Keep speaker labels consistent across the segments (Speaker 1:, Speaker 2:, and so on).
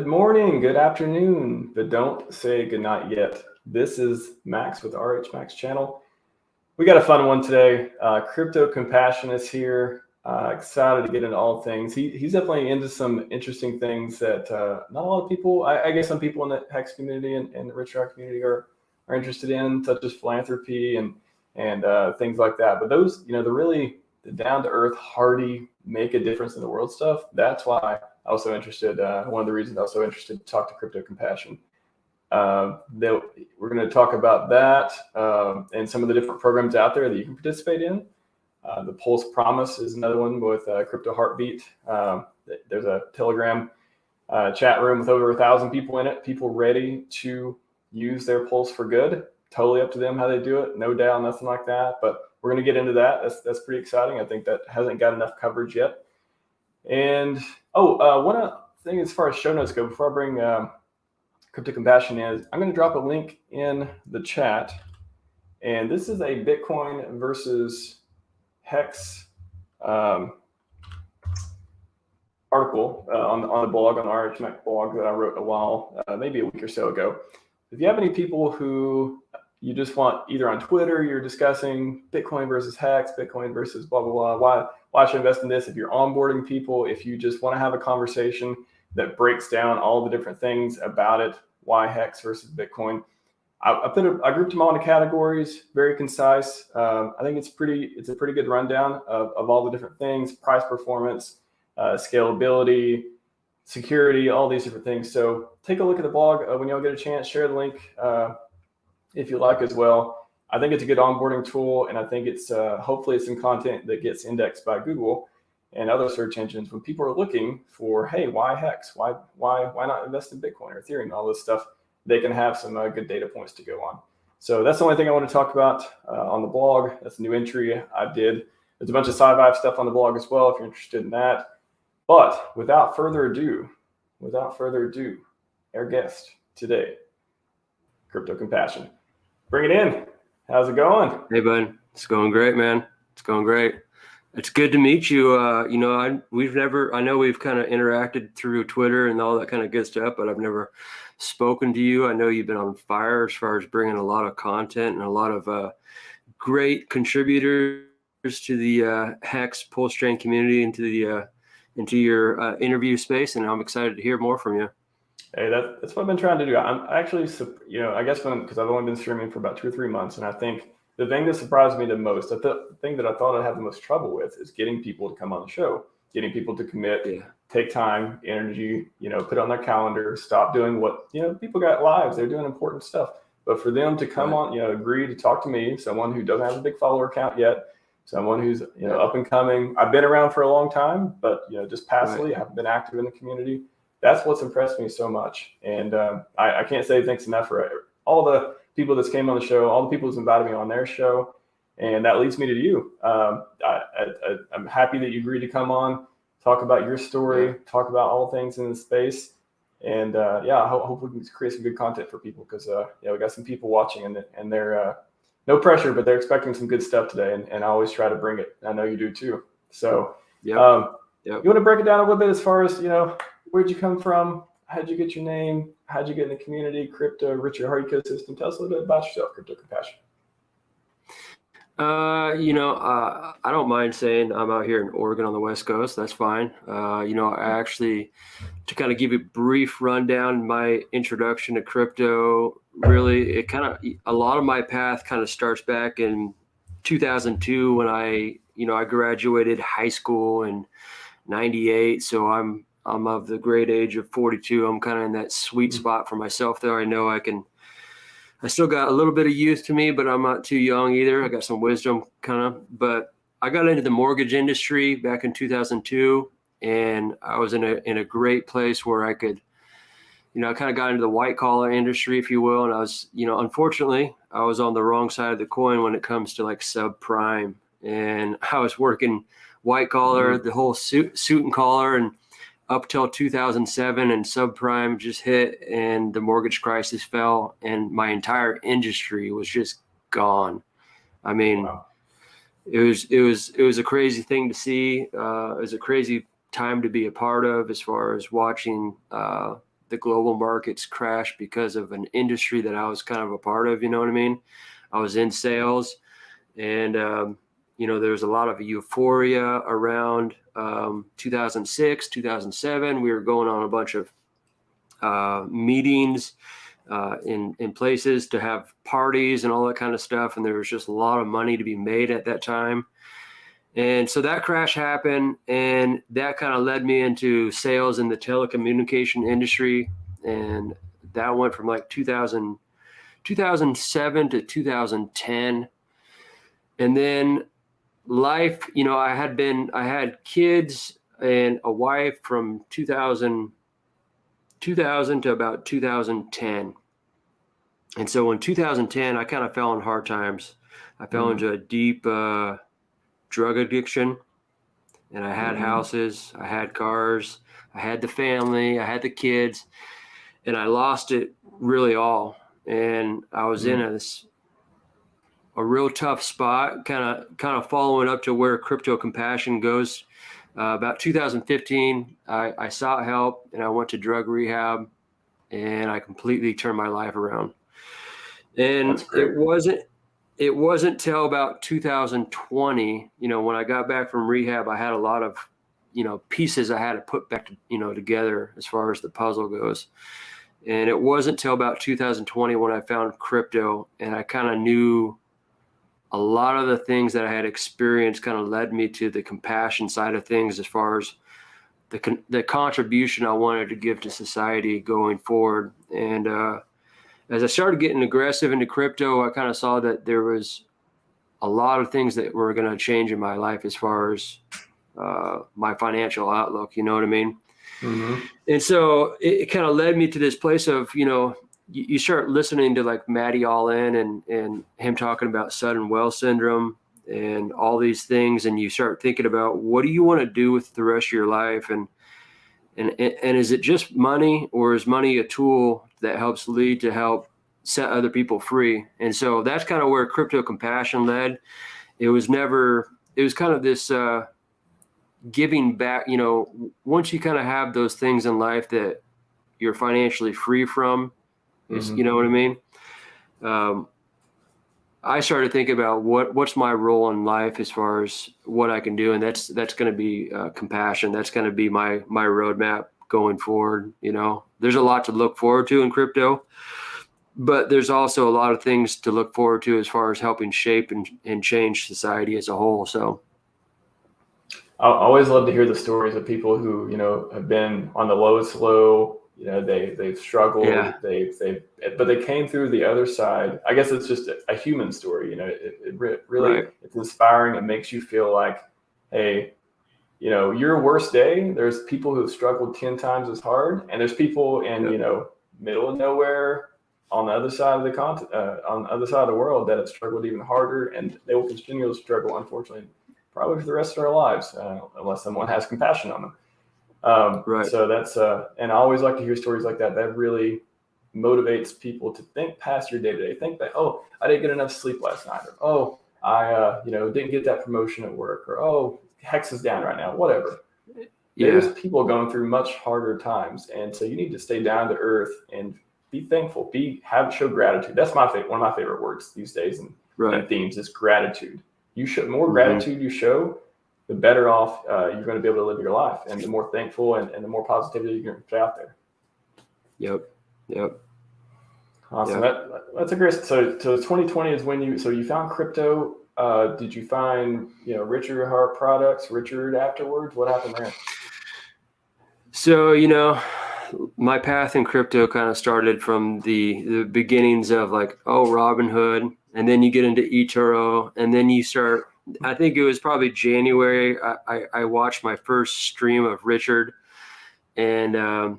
Speaker 1: Good morning, good afternoon, but don't say goodnight yet. This is Max with RHMax channel. We got a fun one today. CryptoCompassion is here. Excited to get into all things. He's definitely into some interesting things that not a lot of people, I guess some people in the HEX community and the richard heart community are interested in, such as philanthropy and things like that. But those, the down-to-earth, hardy, make a difference in the world stuff, that's why I was so interested. One of the reasons I was so interested to talk to CryptoCompassion. We're going to talk about that and some of the different programs out there that you can participate in. The Pulse Promise is another one with Crypto Heartbeat. There's a Telegram chat room with over 1,000 people in it. People ready to use their Pulse for good. Totally up to them how they do it. No doubt, nothing like that. But we're going to get into that. That's pretty exciting. I think that hasn't got enough coverage yet. And one thing as far as show notes go, before I bring CryptoCompassion in, I'm going to drop a link in the chat. And this is a Bitcoin versus HEX article on the blog, on the RHMax blog that I wrote a while, maybe a week or so ago. If you have any people who you just want, either on Twitter, you're discussing Bitcoin versus HEX, Bitcoin versus blah, blah, blah, why should I invest in this? If you're onboarding people, if you just want to have a conversation that breaks down all the different things about it, why HEX versus Bitcoin, I grouped them all into categories, very concise. I think it's a pretty good rundown of all the different things: price performance, scalability, security, all these different things. So take a look at the blog when y'all get a chance. Share the link if you like as well. I think it's a good onboarding tool, and I think it's hopefully it's some content that gets indexed by Google and other search engines when people are looking for, hey, why HEX? Why not invest in Bitcoin or Ethereum? All this stuff. They can have some good data points to go on. So that's the only thing I want to talk about on the blog. That's a new entry I did. There's a bunch of Scivive stuff on the blog as well if you're interested in that. But without further ado, our guest today, CryptoCompassion. Bring it in. How's it going?
Speaker 2: Hey, bud. It's going great, man. It's going great. It's good to meet you. I know we've kind of interacted through Twitter and all that kind of good stuff, but I've never spoken to you. I know you've been on fire as far as bringing a lot of content and a lot of great contributors to the HEX PulseChain community, into your interview space, and I'm excited to hear more from you.
Speaker 1: Hey, that's what I've been trying to do. I'm actually, I guess because I've only been streaming for about 2 or 3 months, and I think the thing that surprised me the most, the thing that I thought I'd have the most trouble with, is getting people to come on the show, getting people to commit, take time, energy, put on their calendar, stop doing what, people got lives, they're doing important stuff. But for them to come on, agree to talk to me, someone who doesn't have a big follower count yet, someone who's, up and coming. I've been around for a long time, but, just passively, I haven't been active in the community. That's what's impressed me so much. And I can't say thanks enough for all the people that's came on the show, all the people who's invited me on their show. And that leads me to you. I'm happy that you agreed to come on, talk about your story, talk about all things in the space. And I hope we can create some good content for people because, we got some people watching and they're no pressure, but they're expecting some good stuff today. And I always try to bring it. I know you do too. So you want to break it down a little bit as far as, where'd you come from? How'd you get your name? How'd you get in the community, crypto, richard heart ecosystem? Tell us a little bit about yourself, CryptoCompassion.
Speaker 2: I don't mind saying I'm out here in Oregon on the West Coast. That's fine. I actually, to kind of give you a brief rundown, my introduction to crypto, really, a lot of my path kind of starts back in 2002 when I graduated high school in 98. So I'm of the great age of 42. I'm kind of in that sweet spot for myself there. I know I still got a little bit of youth to me, but I'm not too young either. I got some wisdom but I got into the mortgage industry back in 2002, and I was in a great place where I could, I kind of got into the white collar industry, if you will. And I was, unfortunately, I was on the wrong side of the coin when it comes to like subprime, and I was working white collar, the whole suit and collar, and up till 2007, and subprime just hit and the mortgage crisis fell and my entire industry was just gone. I mean, it was a crazy thing to see. It was a crazy time to be a part of as far as watching the the global markets crashed because of an industry that I was kind of a part of, you know what I mean? I was in sales, and, there was a lot of euphoria around 2006, 2007. We were going on a bunch of meetings in places to have parties and all that kind of stuff. And there was just a lot of money to be made at that time. And so that crash happened, and that kind of led me into sales in the telecommunication industry. And that went from like 2007 to 2010. And then life, I had kids and a wife from 2000 to about 2010. And so in 2010, I kind of fell in hard times. I fell into a deep drug addiction, and I had houses, I had cars, I had the family, I had the kids, and I lost it really all. And I was in a real tough spot, kind of following up to where CryptoCompassion goes. About 2015, I sought help, and I went to drug rehab, and I completely turned my life around. And it wasn't till about 2020, when I got back from rehab, I had a lot of, pieces I had to put back, together as far as the puzzle goes. And it wasn't till about 2020 when I found crypto, and I kind of knew a lot of the things that I had experienced kind of led me to the compassion side of things, as far as the contribution I wanted to give to society going forward. And as I started getting aggressive into crypto, I kind of saw that there was a lot of things that were going to change in my life as far as my financial outlook, you know what I mean? And so it kind of led me to this place of, you start listening to like Matty All-In and him talking about sudden wealth syndrome and all these things. And you start thinking about, what do you want to do with the rest of your life? And is it just money, or is money a tool that helps lead to help set other people free? And so that's kind of where CryptoCompassion led. It was kind of this giving back, once you kind of have those things in life that you're financially free from, you know what I mean? I started thinking about what's my role in life as far as what I can do. And that's going to be compassion. That's going to be my roadmap going forward. There's a lot to look forward to in crypto, but there's also a lot of things to look forward to as far as helping shape and change society as a whole. So
Speaker 1: I always love to hear the stories of people who, have been on the lowest low. They've struggled.
Speaker 2: Yeah.
Speaker 1: But they came through the other side. I guess it's just a human story. It really,
Speaker 2: Right.
Speaker 1: It's inspiring. It makes you feel like, hey, your worst day, there's people who've struggled 10 times as hard, and there's people in middle of nowhere on the other side of the on the other side of the world that have struggled even harder, and they will continue to struggle, unfortunately, probably for the rest of their lives, unless someone has compassion on them.
Speaker 2: Right.
Speaker 1: So that's, and I always like to hear stories like that. That really motivates people to think past your day to day. Think that, oh, I didn't get enough sleep last night, or, oh, I, didn't get that promotion at work, or, oh, HEX is down right now, whatever.
Speaker 2: Yeah.
Speaker 1: There's people going through much harder times. And so you need to stay down to earth and be thankful, show gratitude. That's one of my favorite words these days and themes is gratitude. You show more gratitude you show, the better off you're going to be able to live your life, and the more thankful and the more positivity you're going to put out there.
Speaker 2: Yep.
Speaker 1: Awesome. That's a great. So 2020 is when you found crypto. Did you find RichardHeart products, Richard afterwards? What happened there?
Speaker 2: So my path in crypto kind of started from the beginnings of like, Robinhood, and then you get into eToro, and then you start. I think it was probably January. I watched my first stream of Richard, and I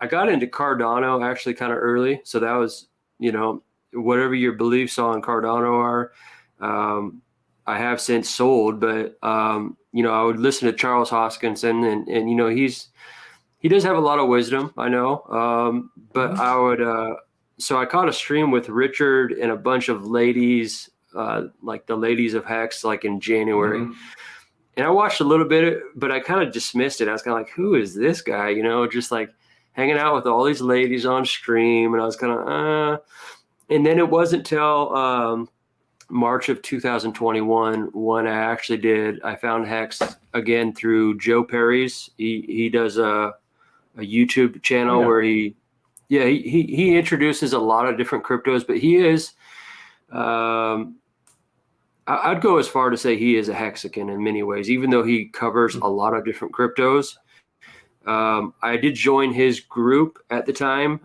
Speaker 2: got into Cardano actually kind of early. So that was, whatever your beliefs on Cardano are, I have since sold. But I would listen to Charles Hoskinson, and he does have a lot of wisdom, I know. But I would so I caught a stream with Richard and a bunch of ladies. Like the ladies of HEX, like in January. And I watched a little bit, but I kind of dismissed it. I was kind of like, who is this guy? Just like hanging out with all these ladies on stream, and I was kind of, and then it wasn't till March of 2021 when I found HEX again through Joe Perry's. He does a YouTube channel where he introduces a lot of different cryptos, but he is, I'd go as far to say he is a Hexican in many ways, even though he covers a lot of different cryptos. I did join his group at the time.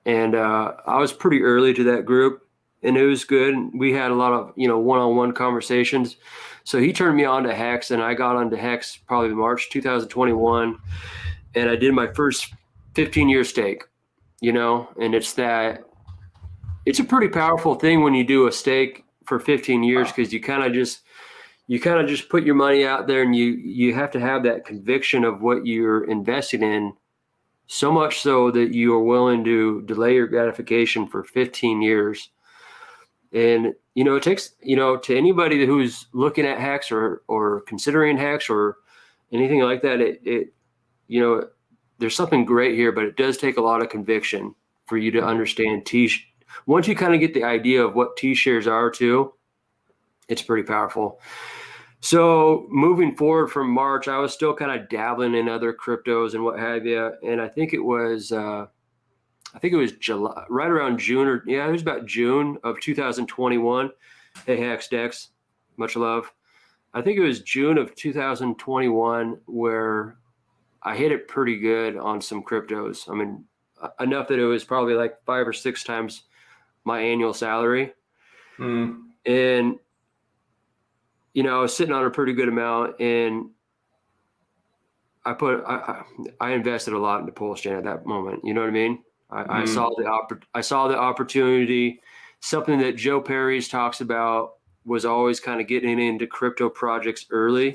Speaker 2: And I was pretty early to that group, and it was good. We had a lot of, one-on-one conversations. So he turned me on to HEX, and I got onto HEX probably March 2021. And I did my first 15-year stake, and it's a pretty powerful thing when you do a stake for 15 years, because you kind of just put your money out there, and you have to have that conviction of what you're investing in, so much so that you are willing to delay your gratification for 15 years. And, it takes, to anybody who's looking at HEX or considering HEX or anything like that, there's something great here, but it does take a lot of conviction for you to understand once you kind of get the idea of what T-shares are too, it's pretty powerful. So moving forward from March, I was still kind of dabbling in other cryptos and what have you. And I think it was July, right around June, it was about June of 2021. Hey, Hex Dex, much love. I think it was June of 2021 where I hit it pretty good on some cryptos. I mean, enough that it was probably like 5 or 6 times my annual salary. And, I was sitting on a pretty good amount, and I invested a lot into PulseChain at that moment. You know what I mean? I saw the opportunity. Something that Joe Perry's talks about was always kind of getting into crypto projects early,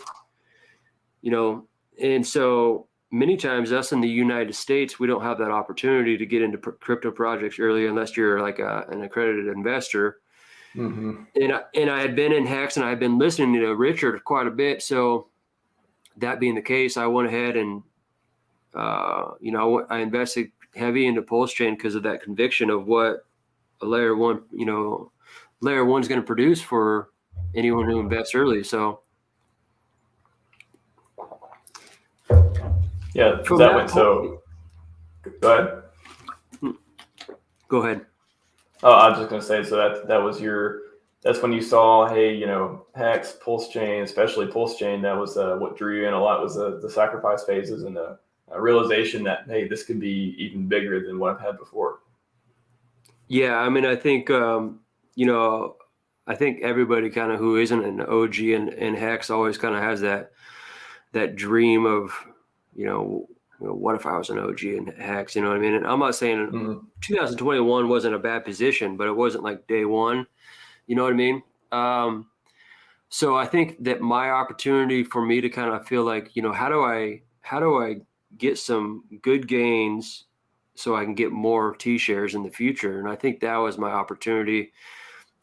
Speaker 2: and so many times us in the United States, we don't have that opportunity to get into crypto projects early unless you're like an accredited investor. And I had been in HEX, and I had been listening to Richard quite a bit. So that being the case, I went ahead and, I invested heavy into PulseChain because of that conviction of what a layer one's going to produce for anyone who invests early. So
Speaker 1: yeah,
Speaker 2: from
Speaker 1: that went so. Go ahead.
Speaker 2: Go ahead.
Speaker 1: Oh, I was just going to say, so that's when you saw, hey, HEX, PulseChain, especially PulseChain, that was what drew you in a lot, was the sacrifice phases and the realization that, hey, this could be even bigger than what I've had before. Yeah,
Speaker 2: I mean, I think, I think everybody kind of who isn't an OG in HEX always kind of has that dream of, what if I was an OG in HEX? You know what I mean? And I'm not saying 2021 wasn't a bad position, but it wasn't like day one. You know what I mean? So I think that my opportunity for me to kind of feel like, how do I get some good gains so I can get more T-shares in the future? And I think that was my opportunity,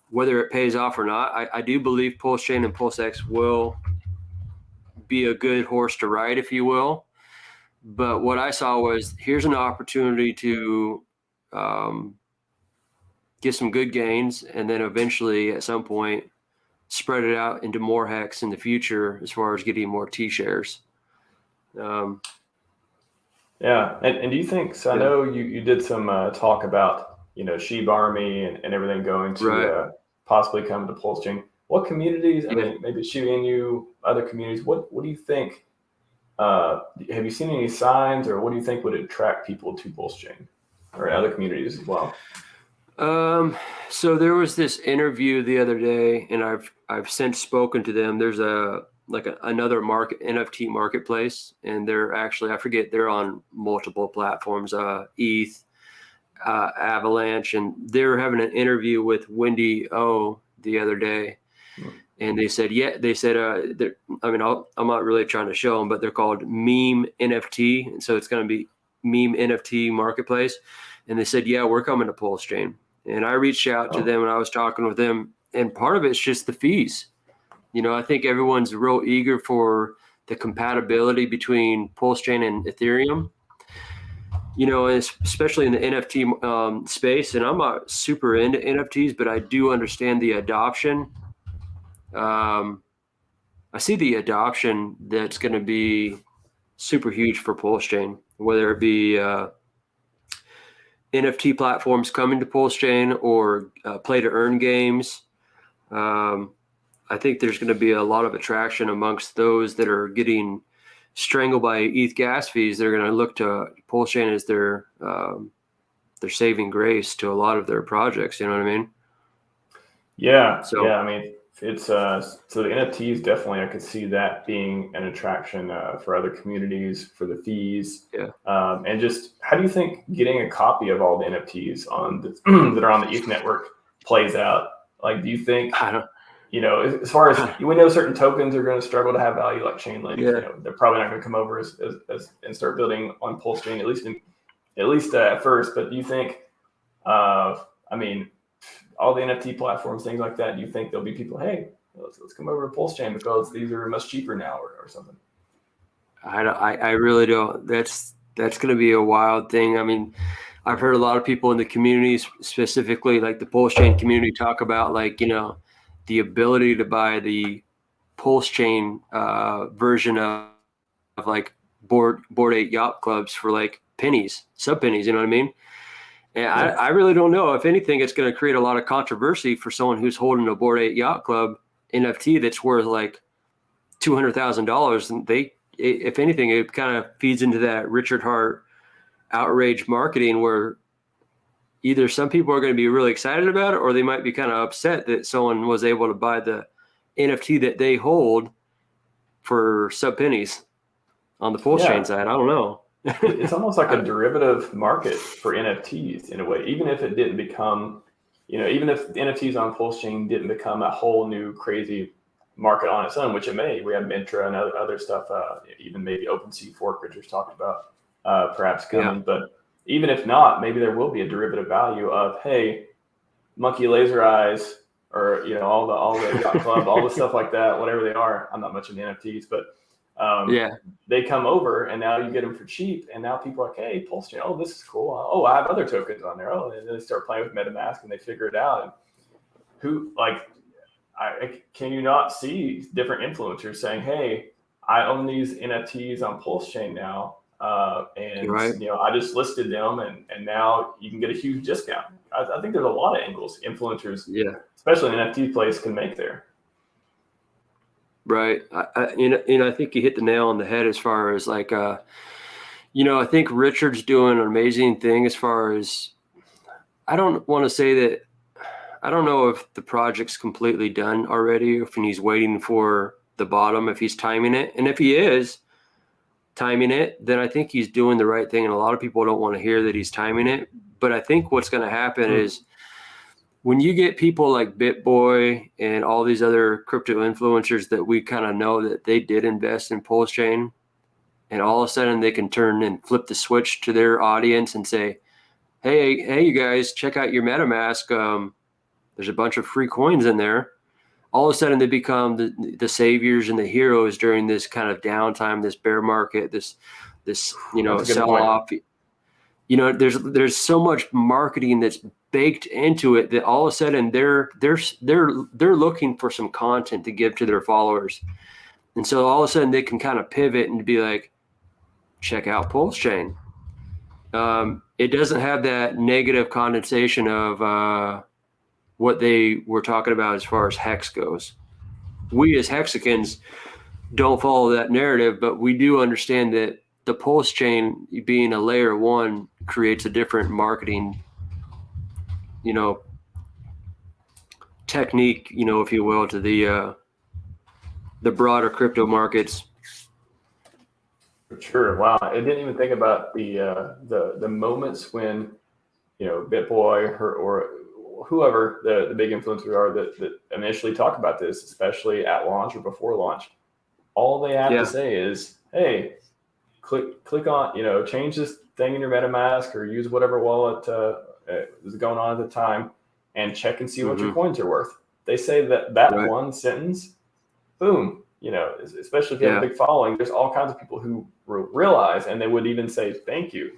Speaker 2: whether it pays off or not. I do believe PulseChain and PulseX will be a good horse to ride, if you will. But what I saw was, here's an opportunity to get some good gains, and then eventually at some point spread it out into more HEX in the future as far as getting more T-shares.
Speaker 1: Yeah. And do you think, so I know you did some talk about, Sheep Army and everything going to possibly come to PulseChain. What communities, I mean, maybe Sheep and you, other communities, what do you think? Have you seen any signs, or what do you think would attract people to PulseChain or other communities as well?
Speaker 2: So there was this interview the other day, and I've since spoken to them. There's another NFT marketplace, and they're actually, I forget, they're on multiple platforms, ETH, Avalanche, and they're having an interview with Wendy O the other day. And they said, I'm not really trying to show them, but they're called Meme NFT. And so it's going to be Meme NFT marketplace. And they said, yeah, we're coming to PulseChain. And I reached out to them, and I was talking with them, and part of it's just the fees. I think everyone's real eager for the compatibility between PulseChain and Ethereum. Especially in the NFT space, and I'm not super into NFTs, but I do understand the adoption. I see the adoption that's going to be super huge for PulseChain, whether it be NFT platforms coming to PulseChain or play to earn games. I think there's going to be a lot of attraction amongst those that are getting strangled by ETH gas fees. They're going to look to PulseChain as their saving grace to a lot of their projects. You know what I mean?
Speaker 1: Yeah. I mean, it's so the NFTs definitely, I could see that being an attraction for other communities, for the fees.
Speaker 2: Yeah.
Speaker 1: And just how do you think getting a copy of all the NFTs on that are on the ETH network plays out? Like, do you think, as far as we know, certain tokens are going to struggle to have value, like Chainlink.
Speaker 2: Yeah.
Speaker 1: They're probably not going to come over as and start building on PulseChain, at least at first. But do you think, all the NFT platforms, things like that, do you think there'll be people, hey, let's come over to PulseChain because these are much cheaper now or something?
Speaker 2: I really don't. That's going to be a wild thing. I mean, I've heard a lot of people in the communities, specifically like the PulseChain community, talk about the ability to buy the PulseChain version of like Bored Ape yacht clubs for like pennies, sub pennies. You know what I mean? And yeah. I really don't know. If anything, it's going to create a lot of controversy for someone who's holding a Bored Ape Yacht Club NFT that's worth like $200,000. And if anything, it kind of feeds into that Richard Heart outrage marketing, where either some people are going to be really excited about it, or they might be kind of upset that someone was able to buy the NFT that they hold for sub pennies on the PulseChain side. I don't know.
Speaker 1: It's almost like a derivative market for NFTs in a way, even if it didn't become, even if NFTs on PulseChain didn't become a whole new crazy market on its own, which it may. We have Mintra and other stuff, even maybe OpenSea Fork, Richard's talked about perhaps coming. Yeah. But even if not, maybe there will be a derivative value of, hey, Monkey Laser Eyes, or all the yacht club, all the stuff like that, whatever they are. I'm not much into NFTs, but they come over and now you get them for cheap, and now people are like, hey, PulseChain, oh, this is cool. Oh, I have other tokens on there. Oh, and then they start playing with MetaMask and they figure it out. And can you not see different influencers saying, hey, I own these NFTs on PulseChain now, and right. I just listed them, and now you can get a huge discount. I think there's a lot of angles influencers, especially in the NFT place, can make there.
Speaker 2: Right. I think you hit the nail on the head as far as like, I think Richard's doing an amazing thing as far as, I don't want to say that, I don't know if the project's completely done already, if he's waiting for the bottom, if he's timing it. And if he is timing it, then I think he's doing the right thing. And a lot of people don't want to hear that he's timing it. But I think what's going to happen is, when you get people like BitBoy and all these other crypto influencers that we kind of know that they did invest in PulseChain, and all of a sudden they can turn and flip the switch to their audience and say, hey, you guys, check out your MetaMask. There's a bunch of free coins in there. All of a sudden they become the saviors and the heroes during this kind of downtime, this bear market, this sell off. There's so much marketing that's baked into it that all of a sudden they're looking for some content to give to their followers. And so all of a sudden they can kind of pivot and be like, check out PulseChain. It doesn't have that negative connotation of what they were talking about as far as HEX goes. We as Hexicans don't follow that narrative, but we do understand that the PulseChain being a layer one creates a different marketing technique, if you will, to the broader crypto markets.
Speaker 1: For sure. Wow. I didn't even think about the moments when, BitBoy or whoever the big influencers are that initially talk about this, especially at launch or before launch. All they have to say is, hey, click on, change this thing in your MetaMask or use whatever wallet is going on at the time, and check and see what your coins are worth. They say that right. One sentence, boom, especially if you have a big following, there's all kinds of people who realize, and they would even say, thank you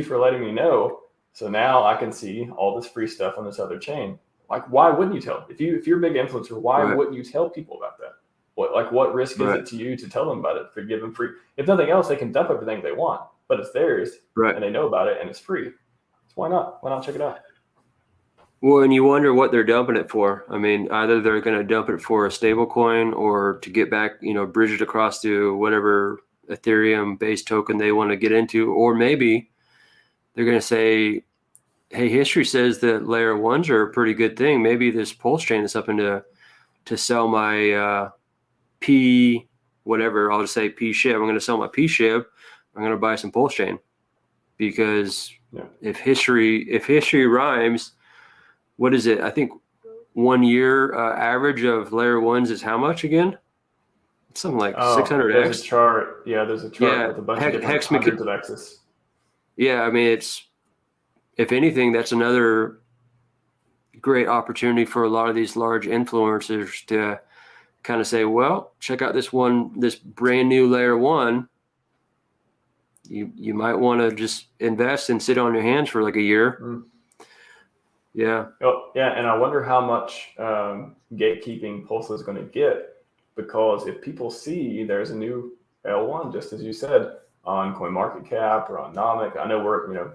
Speaker 1: for letting me know. So now I can see all this free stuff on this other chain. Like, why wouldn't you tell? If you're a big influencer, why wouldn't you tell people about that? What risk is it to you to tell them about it, to give them free? If nothing else, they can dump everything they want, but it's theirs, and they know about it, and it's free. So why not? Why not check it out?
Speaker 2: Well, and you wonder what they're dumping it for. I mean, either they're going to dump it for a stable coin or to get back, bridge it across to whatever Ethereum-based token they want to get into, or maybe they're going to say, hey, history says that layer ones are a pretty good thing. Maybe this PulseChain is something to sell my P whatever. I'll just say P SHIB. I'm going to sell my P SHIB. I'm going to buy some PulseChain because if history rhymes, what is it? I think 1 year average of layer ones is how much again? It's something like 600x.
Speaker 1: There's a chart. Yeah, there's a chart with a bunch of different hundreds of X's.
Speaker 2: Yeah, I mean, if anything, that's another great opportunity for a lot of these large influencers to kind of say, well, check out this brand new layer one. You might want to just invest and sit on your hands for like a year.
Speaker 1: Mm.
Speaker 2: Yeah.
Speaker 1: Oh, yeah. And I wonder how much gatekeeping Pulse is going to get, because if people see there's a new L1, just as you said, on CoinMarketCap or on Nomic, I know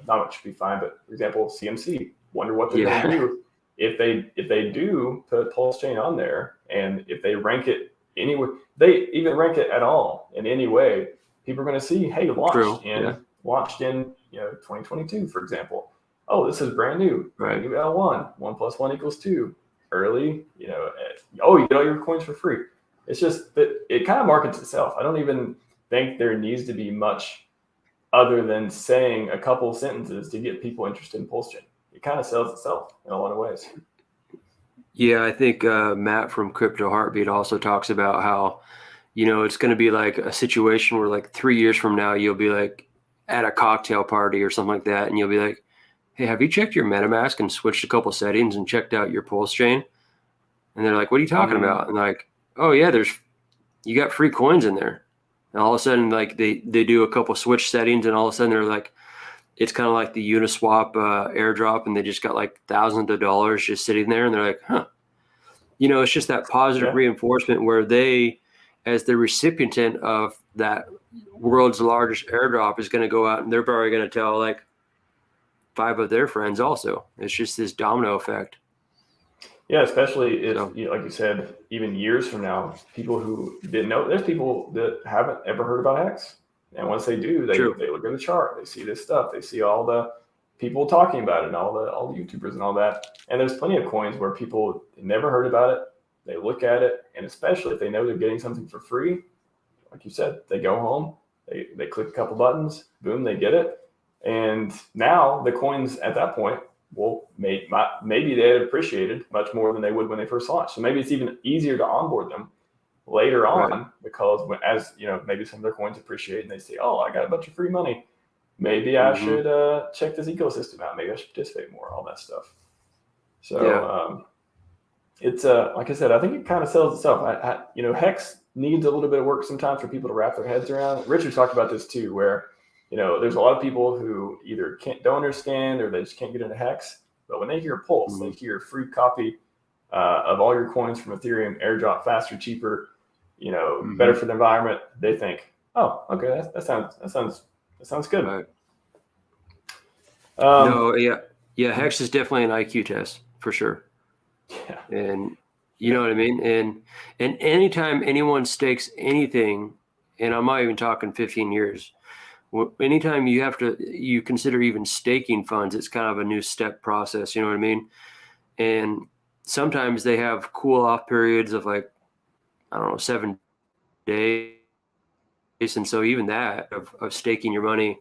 Speaker 1: Nomic should be fine, but for example, CMC, wonder what they're going to do if they do put PulseChain on there, and if they rank it anywhere, they even rank it at all in any way, people are going to see, hey, launched in 2022, for example. Oh, this is brand new, new L1, 1 + 1 = 2, early, you get all your coins for free. It's just that it kind of markets itself. I don't even think there needs to be much other than saying a couple sentences to get people interested in PulseChain. It kind of sells itself in a lot of ways.
Speaker 2: Yeah, I think Matt from Crypto Heartbeat also talks about how, it's going to be like a situation where like 3 years from now, you'll be like at a cocktail party or something like that. And you'll be like, hey, have you checked your MetaMask and switched a couple settings and checked out your PulseChain? And they're like, what are you talking about? And like, oh yeah, you got free coins in there. And all of a sudden, like they do a couple switch settings, and all of a sudden they're like, it's kind of like the Uniswap airdrop, and they just got like thousands of dollars just sitting there, and they're like, huh. It's just that positive reinforcement where they, as the recipient of that world's largest airdrop, is going to go out and they're probably going to tell like 5 of their friends also. It's just this domino effect.
Speaker 1: Yeah, especially if, like you said, even years from now, people who didn't know, there's people that haven't ever heard about HEX. And once they do, they look at the chart, they see this stuff, they see all the people talking about it and all the YouTubers and all that. And there's plenty of coins where people never heard about it. They look at it, and especially if they know they're getting something for free, like you said, they go home, they click a couple buttons, boom, they get it. And now the coins at that point, well, maybe they had appreciated much more than they would when they first launched. So maybe it's even easier to onboard them later on, because maybe some of their coins appreciate and they say, oh, I got a bunch of free money. Maybe I should check this ecosystem out. Maybe I should participate more, all that stuff. So it's like I said, I think it kind of sells itself. HEX needs a little bit of work sometimes for people to wrap their heads around. Richard talked about this too, where there's a lot of people who either don't understand or they just can't get into HEX. But when they hear Pulse, they hear a free copy of all your coins from Ethereum, airdrop faster, cheaper, better for the environment. They think, oh, okay, that sounds good.
Speaker 2: Right. HEX is definitely an IQ test for sure.
Speaker 1: Yeah.
Speaker 2: And you know what I mean? And anytime anyone stakes anything, and I'm not even talking 15 years, anytime you consider even staking funds, it's kind of a new step process, you know what I mean? And sometimes they have cool off periods of like, I don't know, 7 days. And so even that of staking your money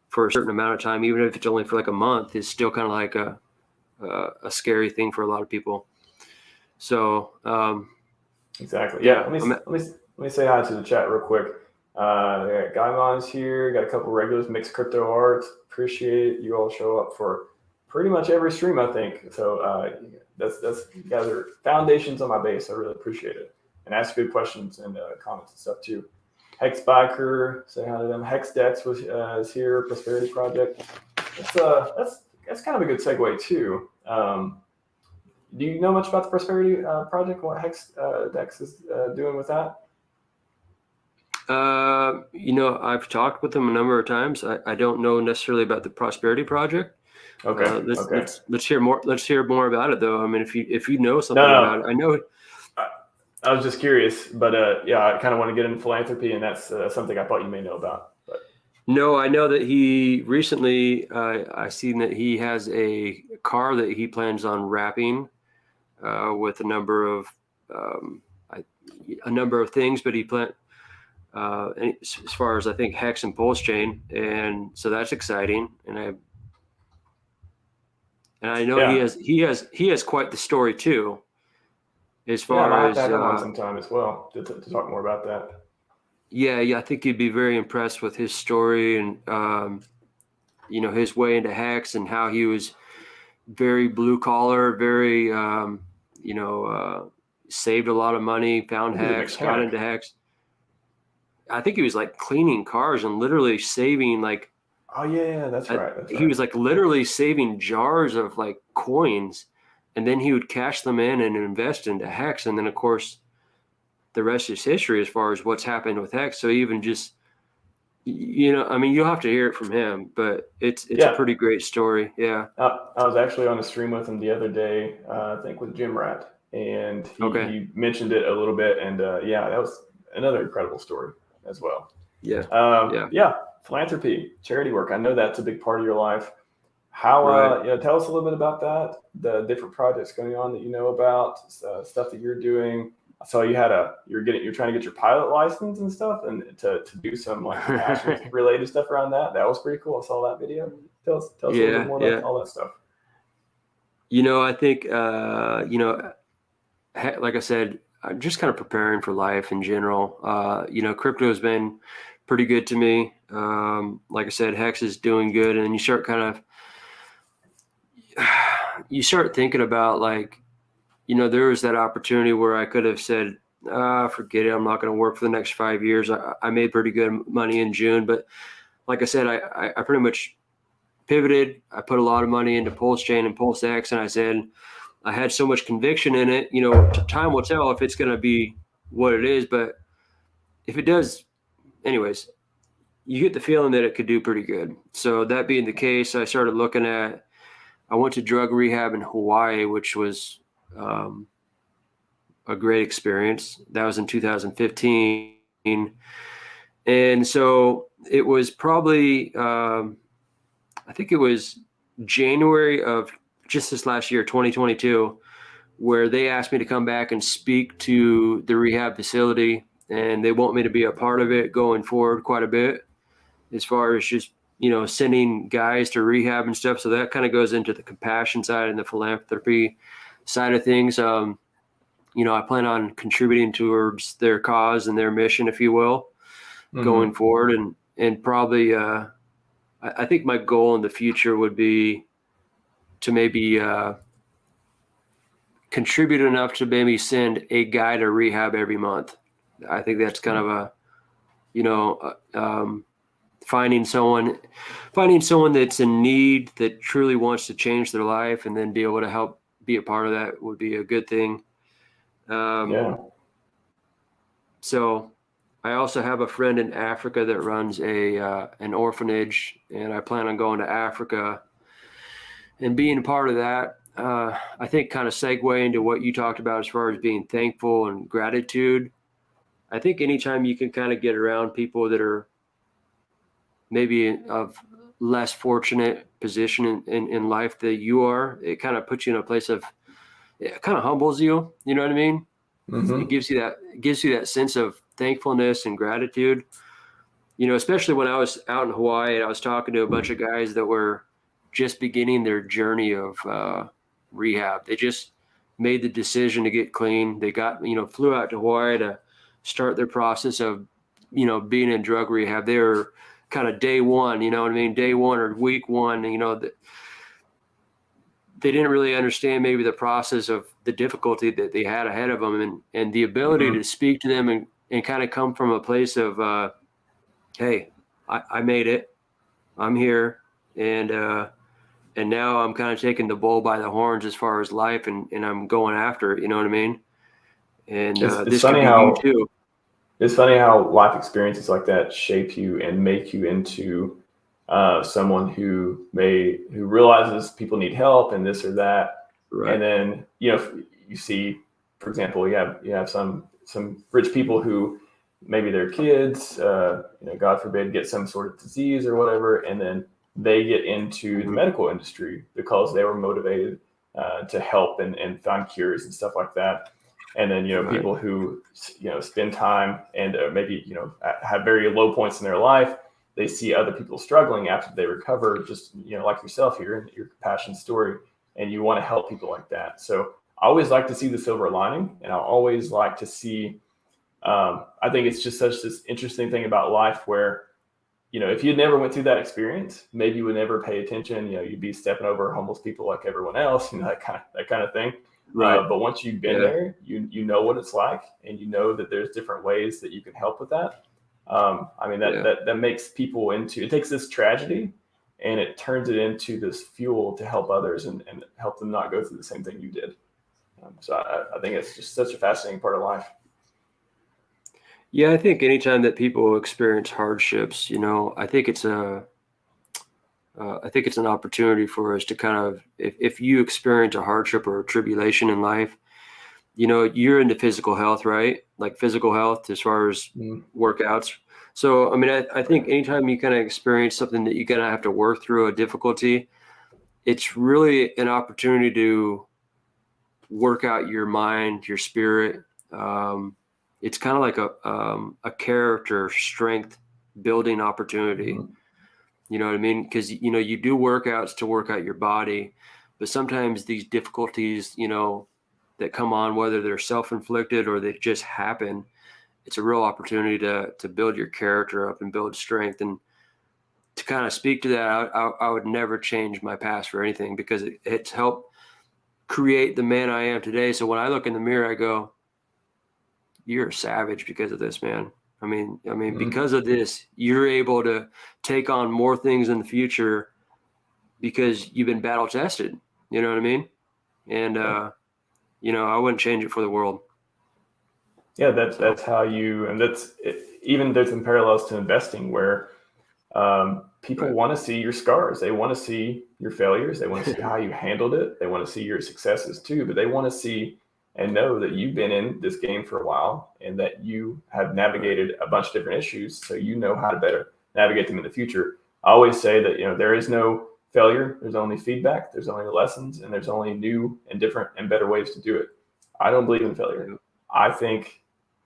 Speaker 2: for a certain amount of time, even if it's only for like a month, is still kind of like a scary thing for a lot of people. So
Speaker 1: exactly. Yeah. Let me say hi to the chat real quick. Got Gaimon's here. Got a couple regulars. Mixed Crypto Art. Appreciate you all show up for pretty much every stream, I think. So that's you guys are foundations on my base. I really appreciate it. and ask good questions and comments and stuff too. Hex Biker, say hi to them. Hex Dex is here. Prosperity Project. That's kind of a good segue too. Do you know much about the Prosperity Project? What Hex Dex is doing with that?
Speaker 2: I've talked with them a number of times. I don't know necessarily about the Prosperity Project.
Speaker 1: Okay.
Speaker 2: Let's hear more. Let's hear more about it, though. I mean, if you know something about it, I know.
Speaker 1: I was just curious, but I kind of want to get into philanthropy, and that's something I thought you may know about. But
Speaker 2: no, I know that he recently. I seen that he has a car that he plans on wrapping with a number of things, but he planned. As far as I think HEX and PulseChain, and so that's exciting. And I know he has quite the story too. As far
Speaker 1: I might have
Speaker 2: as
Speaker 1: to have him on sometime as well to talk more about that.
Speaker 2: Yeah, I think you'd be very impressed with his story and his way into HEX and how he was very blue collar, very saved a lot of money, found HEX, got into HEX. I think he was like cleaning cars and literally saving like.
Speaker 1: Oh yeah, that's right.
Speaker 2: He was like literally saving jars of like coins, and then he would cash them in and invest into HEX, and then of course, the rest is history as far as what's happened with HEX. So even just, you'll have to hear it from him, but it's a pretty great story. Yeah.
Speaker 1: I was actually on a stream with him the other day, I think with Jim Rat, and he mentioned it a little bit, and that was another incredible story as well.
Speaker 2: Yeah.
Speaker 1: Philanthropy, charity work. I know that's a big part of your life. How, tell us a little bit about that, the different projects going on that you know about, stuff that you're doing. I saw you're trying to get your pilot license and stuff, and to do some like passion related stuff around that. That was pretty cool. I saw that video. Tell us a little bit more about all that stuff.
Speaker 2: I think, like I said, I'm just kind of preparing for life in general. Crypto has been pretty good to me. Like I said, HEX is doing good, and you start thinking about like, there was that opportunity where I could have said, forget it. I'm not going to work for the next 5 years. I made pretty good money in June, but like I said, I pretty much pivoted. I put a lot of money into PulseChain and PulseX, and I said, I had so much conviction in it, time will tell if it's going to be what it is, but if it does, anyways, you get the feeling that it could do pretty good. So that being the case, I started looking at, I went to drug rehab in Hawaii, which was a great experience. That was in 2015. And so it was probably, I think it was January of just this last year, 2022, where they asked me to come back and speak to the rehab facility, and they want me to be a part of it going forward quite a bit as far as just, sending guys to rehab and stuff. So that kind of goes into the compassion side and the philanthropy side of things. I plan on contributing towards their cause and their mission, if you will, going forward. And probably, I think my goal in the future would be to maybe contribute enough to maybe send a guy to rehab every month. I think that's kind of finding someone that's in need, that truly wants to change their life, and then be able to help be a part of that would be a good thing. So I also have a friend in Africa that runs an orphanage, and I plan on going to Africa and being a part of that. I think kind of segue into what you talked about as far as being thankful and gratitude. I think anytime you can kind of get around people that are maybe of less fortunate position in life that you are, it kind of puts you in a place of, it kind of humbles you. You know what I mean? It gives you that sense of thankfulness and gratitude. Especially when I was out in Hawaii and I was talking to a bunch of guys that were just beginning their journey of rehab. They just made the decision to get clean. They got, flew out to Hawaii to start their process of, being in drug rehab. They were kind of day one, day one or week one, they didn't really understand maybe the process of the difficulty that they had ahead of them, and the ability to speak to them and kind of come from a place of, hey, I made it, I'm here, and now I'm kind of taking the bull by the horns as far as life, and I'm going after it. You know what I mean? And
Speaker 1: It's
Speaker 2: this
Speaker 1: funny
Speaker 2: could be
Speaker 1: how
Speaker 2: you too.
Speaker 1: it's funny how life experiences like that shape you and make you into someone who realizes people need help and this or that.
Speaker 2: Right.
Speaker 1: And then, you see, for example, you have some rich people who maybe their kids, God forbid, get some sort of disease or whatever, and then they get into the medical industry because they were motivated to help and find cures and stuff like that. And then, people who, spend time and maybe, have very low points in their life, they see other people struggling after they recover, just, like yourself here in your passion story, and you want to help people like that. So I always like to see the silver lining, and I always like to see, I think it's just such this interesting thing about life where, if you never went through that experience, maybe you would never pay attention, you'd be stepping over homeless people like everyone else, that kind of thing.
Speaker 2: Right.
Speaker 1: But once you've been there, you know what it's like, and you know that there's different ways that you can help with that. That makes people it takes this tragedy and it turns it into this fuel to help others and help them not go through the same thing you did. So I think it's just such a fascinating part of life.
Speaker 2: Yeah, I think anytime that people experience hardships, I think it's an opportunity for us to kind of, if you experience a hardship or a tribulation in life, you're into physical health, right? Like physical health as far as workouts. So, I think anytime you kind of experience something that you're going to have to work through a difficulty, it's really an opportunity to work out your mind, your spirit. It's kind of like a character strength building opportunity. You know what I mean? Because, you do workouts to work out your body, but sometimes these difficulties, that come on, whether they're self-inflicted or they just happen, it's a real opportunity to build your character up and build strength. And to kind of speak to that, I would never change my past for anything, because it's helped create the man I am today. So when I look in the mirror, I go, you're a savage because of this, man. Because of this, you're able to take on more things in the future because you've been battle tested. You know what I mean? And, I wouldn't change it for the world.
Speaker 1: Yeah, that's how and that's even there's some parallels to investing where people want to see your scars. They want to see your failures. They want to see how you handled it. They want to see your successes too, but they want to see and know that you've been in this game for a while and that you have navigated a bunch of different issues, so you know how to better navigate them in the future. I always say that, there is no failure. There's only feedback. There's only lessons, and there's only new and different and better ways to do it. I don't believe in failure. I think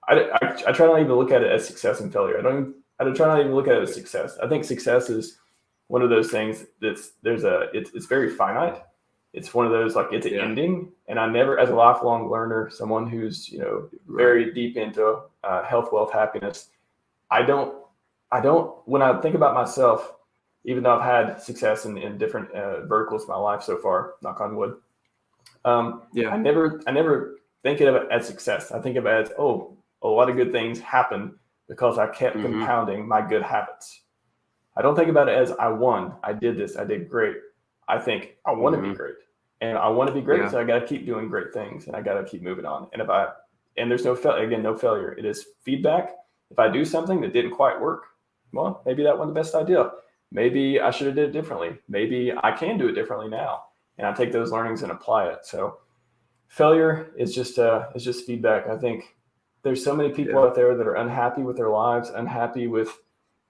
Speaker 1: I try not even to look at it as success and failure. I try not even to look at it as success. I think success is one of those things it's very finite. It's one of those, like, it's an ending. And I never, as a lifelong learner, someone who's, very deep into health, wealth, happiness, I don't, when I think about myself, even though I've had success in different verticals of my life so far, knock on wood, I never think of it as success. I think of it as, a lot of good things happen because I kept compounding my good habits. I don't think about it as I won. I did this. I did great. I think I want to be great, and I want to be great. So I got to keep doing great things, and I got to keep moving on. And there's no failure. It is feedback. If I do something that didn't quite work, well, maybe that wasn't the best idea. Maybe I should have did it differently. Maybe I can do it differently now. And I take those learnings and apply it. So failure is just feedback. I think there's so many people out there that are unhappy with their lives, unhappy with,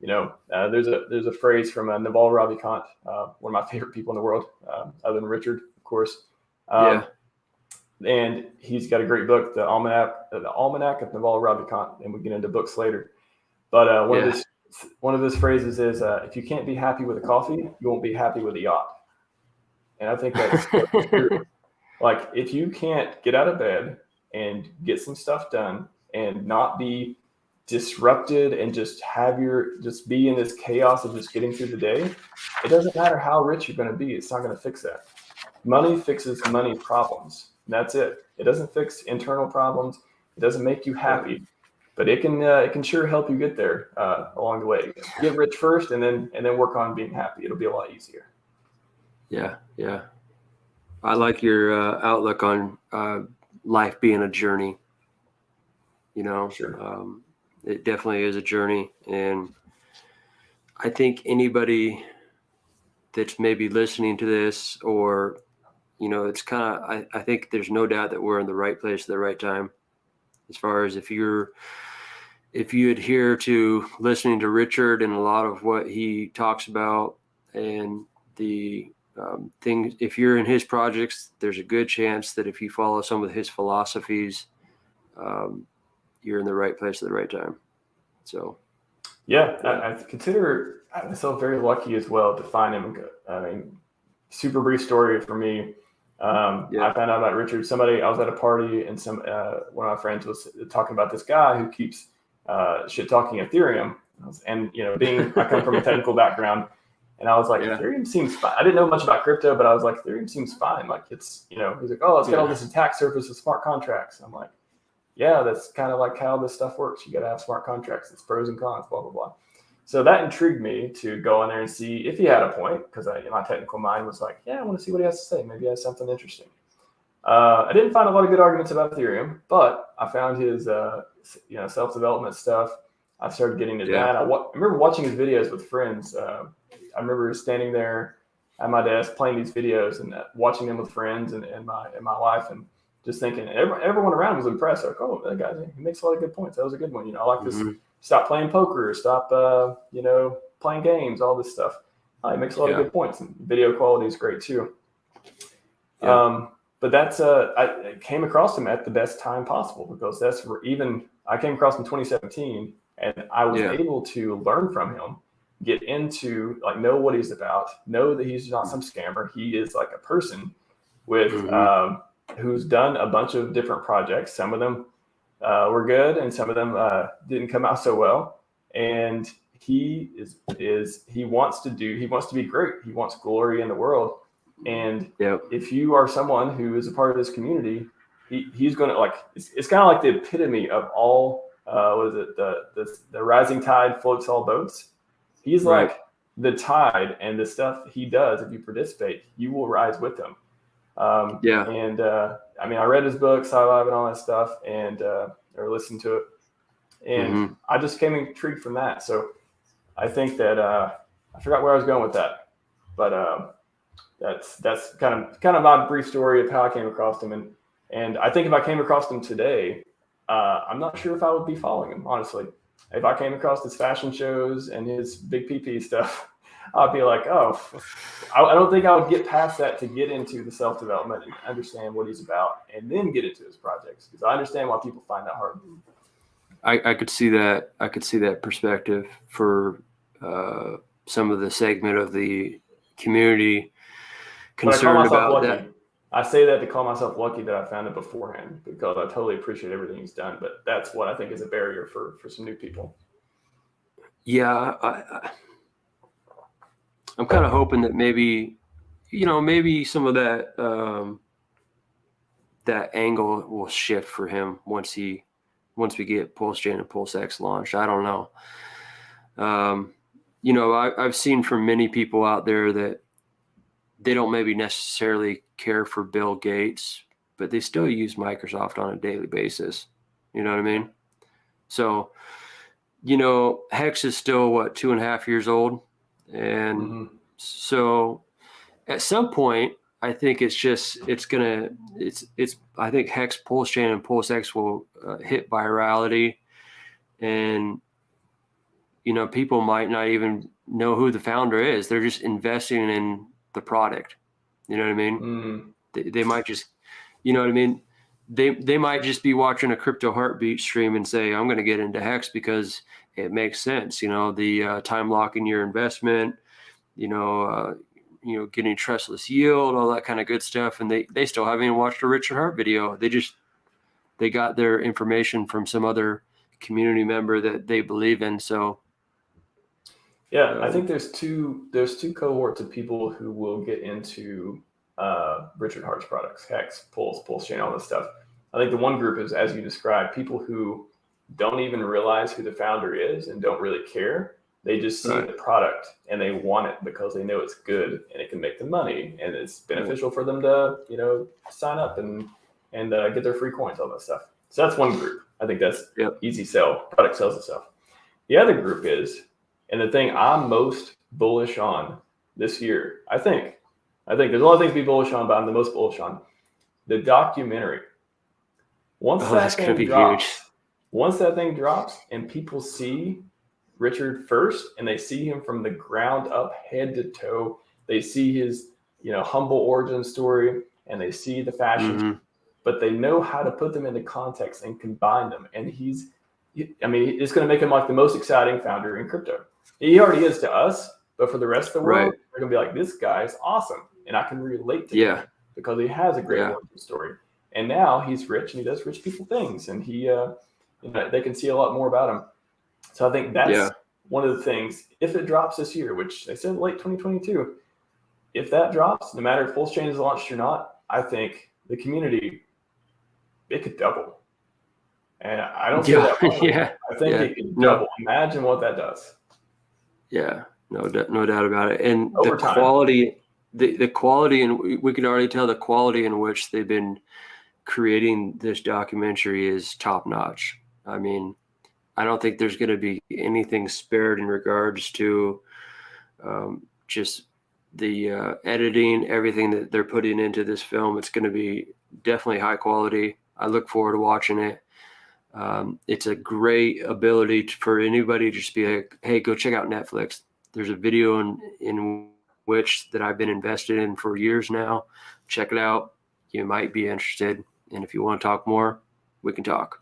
Speaker 1: there's a phrase from Naval Ravikant, one of my favorite people in the world, other than Richard, of course. And he's got a great book, the Almanac of Naval Ravikant, and we get into books later. But one of his phrases is, if you can't be happy with a coffee, you won't be happy with a yacht. And I think that's true. Like, if you can't get out of bed and get some stuff done and not be disrupted and just be in this chaos of just getting through the day, it doesn't matter how rich you're going to be. It's not going to fix that. money fixes money problems. That's it. It doesn't fix internal problems. It doesn't make you happy, but it can sure help you get there along the way. Get rich first, and then work on being happy. It'll be a lot easier.
Speaker 2: Yeah, yeah. I like your outlook on life being a journey. You know,
Speaker 1: Sure.
Speaker 2: It definitely is a journey, and I think anybody that's maybe listening to this, or it's kind of, I think there's no doubt that we're in the right place at the right time. As far as if you adhere to listening to Richard and a lot of what he talks about, and the things, if you're in his projects, there's a good chance that if you follow some of his philosophies, you're in the right place at the right time. So,
Speaker 1: yeah, I consider myself very lucky as well to find him. I mean, super brief story for me. I found out about Richard. I was at a party, and one of my friends was talking about this guy who keeps shit talking Ethereum. And I come from a technical background, and I was like, Ethereum seems fine. I didn't know much about crypto, but I was like, Ethereum seems fine. Like he's like, oh, it's got all this attack surface with smart contracts. I'm like, yeah, that's kind of like how this stuff works. You got to have smart contracts. It's pros and cons, blah, blah, blah. So that intrigued me to go in there and see if he had a point, because my technical mind was like, yeah, I want to see what he has to say. Maybe he has something interesting. I didn't find a lot of good arguments about Ethereum, but I found his self-development stuff. I started getting into that. I remember watching his videos with friends. I remember standing there at my desk playing these videos and watching them with friends and my wife, and just thinking everyone around was impressed. Like, oh, that guy, he makes a lot of good points. That was a good one. I like this. Stop playing poker. Stop, playing games. All this stuff. He makes a lot of good points. And video quality is great too. Yeah. But that's I came across him at the best time possible, because that's where I came across him in 2017, and I was able to learn from him, get into know what he's about, know that he's not some scammer. He is like a person with who's done a bunch of different projects. Some of them were good, and some of them didn't come out so well. And he wants to be great. He wants glory in the world. And if you are someone who is a part of this community, he's going to it's kind of like the epitome of all. What is it? The rising tide floats all boats. He's like the tide, and the stuff he does. If you participate, you will rise with him. And I read his book, Scivive, and all that stuff, and or listened to it, and I just came intrigued from that. So I think that I forgot where I was going with that, but that's kind of my brief story of how I came across him, and I think if I came across him today, I'm not sure if I would be following him, honestly. If I came across his fashion shows and his big PP stuff, I'd be like, oh, I don't think I would get past that to get into the self-development and understand what he's about, and then get into his projects, because I understand why people find that hard.
Speaker 2: I could see that. I could see that perspective for some of the segment of the community concerned about that.
Speaker 1: I say that to call myself lucky that I found it beforehand, because I totally appreciate everything he's done. But that's what I think is a barrier for some new people.
Speaker 2: Yeah, I'm kind of hoping that maybe some of that that angle will shift for him once we get PulseChain and PulseX launched. I don't know. I've seen from many people out there that they don't maybe necessarily care for Bill Gates, but they still use Microsoft on a daily basis. You know what I mean? So, HEX is still 2.5 years old. And so at some point, I think I think HEX, PulseChain, and PulseX will hit virality, and people might not even know who the founder is. They're just investing in the product. You know what I mean? They might just, you know what I mean? They might just be watching a Crypto Heartbeat stream and say, I'm going to get into HEX because it makes sense. The time locking your investment, getting trustless yield, all that kind of good stuff. And they still haven't even watched a Richard Heart video. They got their information from some other community member that they believe in. So
Speaker 1: yeah, I think there's two cohorts of people who will get into Richard Hart's products, HEX, PulseChain, all this stuff. I think the one group is, as you described, people who don't even realize who the founder is and don't really care. They just see the product and they want it because they know it's good and it can make them money and it's beneficial for them to, sign up and get their free coins, all that stuff. So that's one group. I think that's easy sell. Product sells itself. The other group is, and the thing I'm most bullish on this year, I think there's a lot of things to be bullish on, but I'm the most bullish on the documentary. Once that thing drops and people see Richard first and they see him from the ground up, head to toe, they see his, humble origin story and they see the fashion, but they know how to put them into context and combine them. And it's going to make him like the most exciting founder in crypto. He already is to us, but for the rest of the world, they're going to be like, this guy is awesome. And I can relate to him because he has a great origin story. And now he's rich and he does rich people things. And they can see a lot more about him. So I think that's one of the things, if it drops this year, which they said late 2022, if that drops, no matter if PulseChain is launched or not, I think the community, it could double. And I don't see that. I think it could double. Imagine what that does. Yeah,
Speaker 2: no doubt about it. And over the quality, the quality, and we can already tell the quality in which they've been creating this documentary is top notch. I mean, I don't think there's going to be anything spared in regards to just the editing, everything that they're putting into this film. It's going to be definitely high quality. I look forward to watching it. It's a great ability for anybody to just be like, hey, go check out Netflix. There's a video in which that I've been invested in for years now. Check it out. You might be interested. And if you want to talk more, we can talk.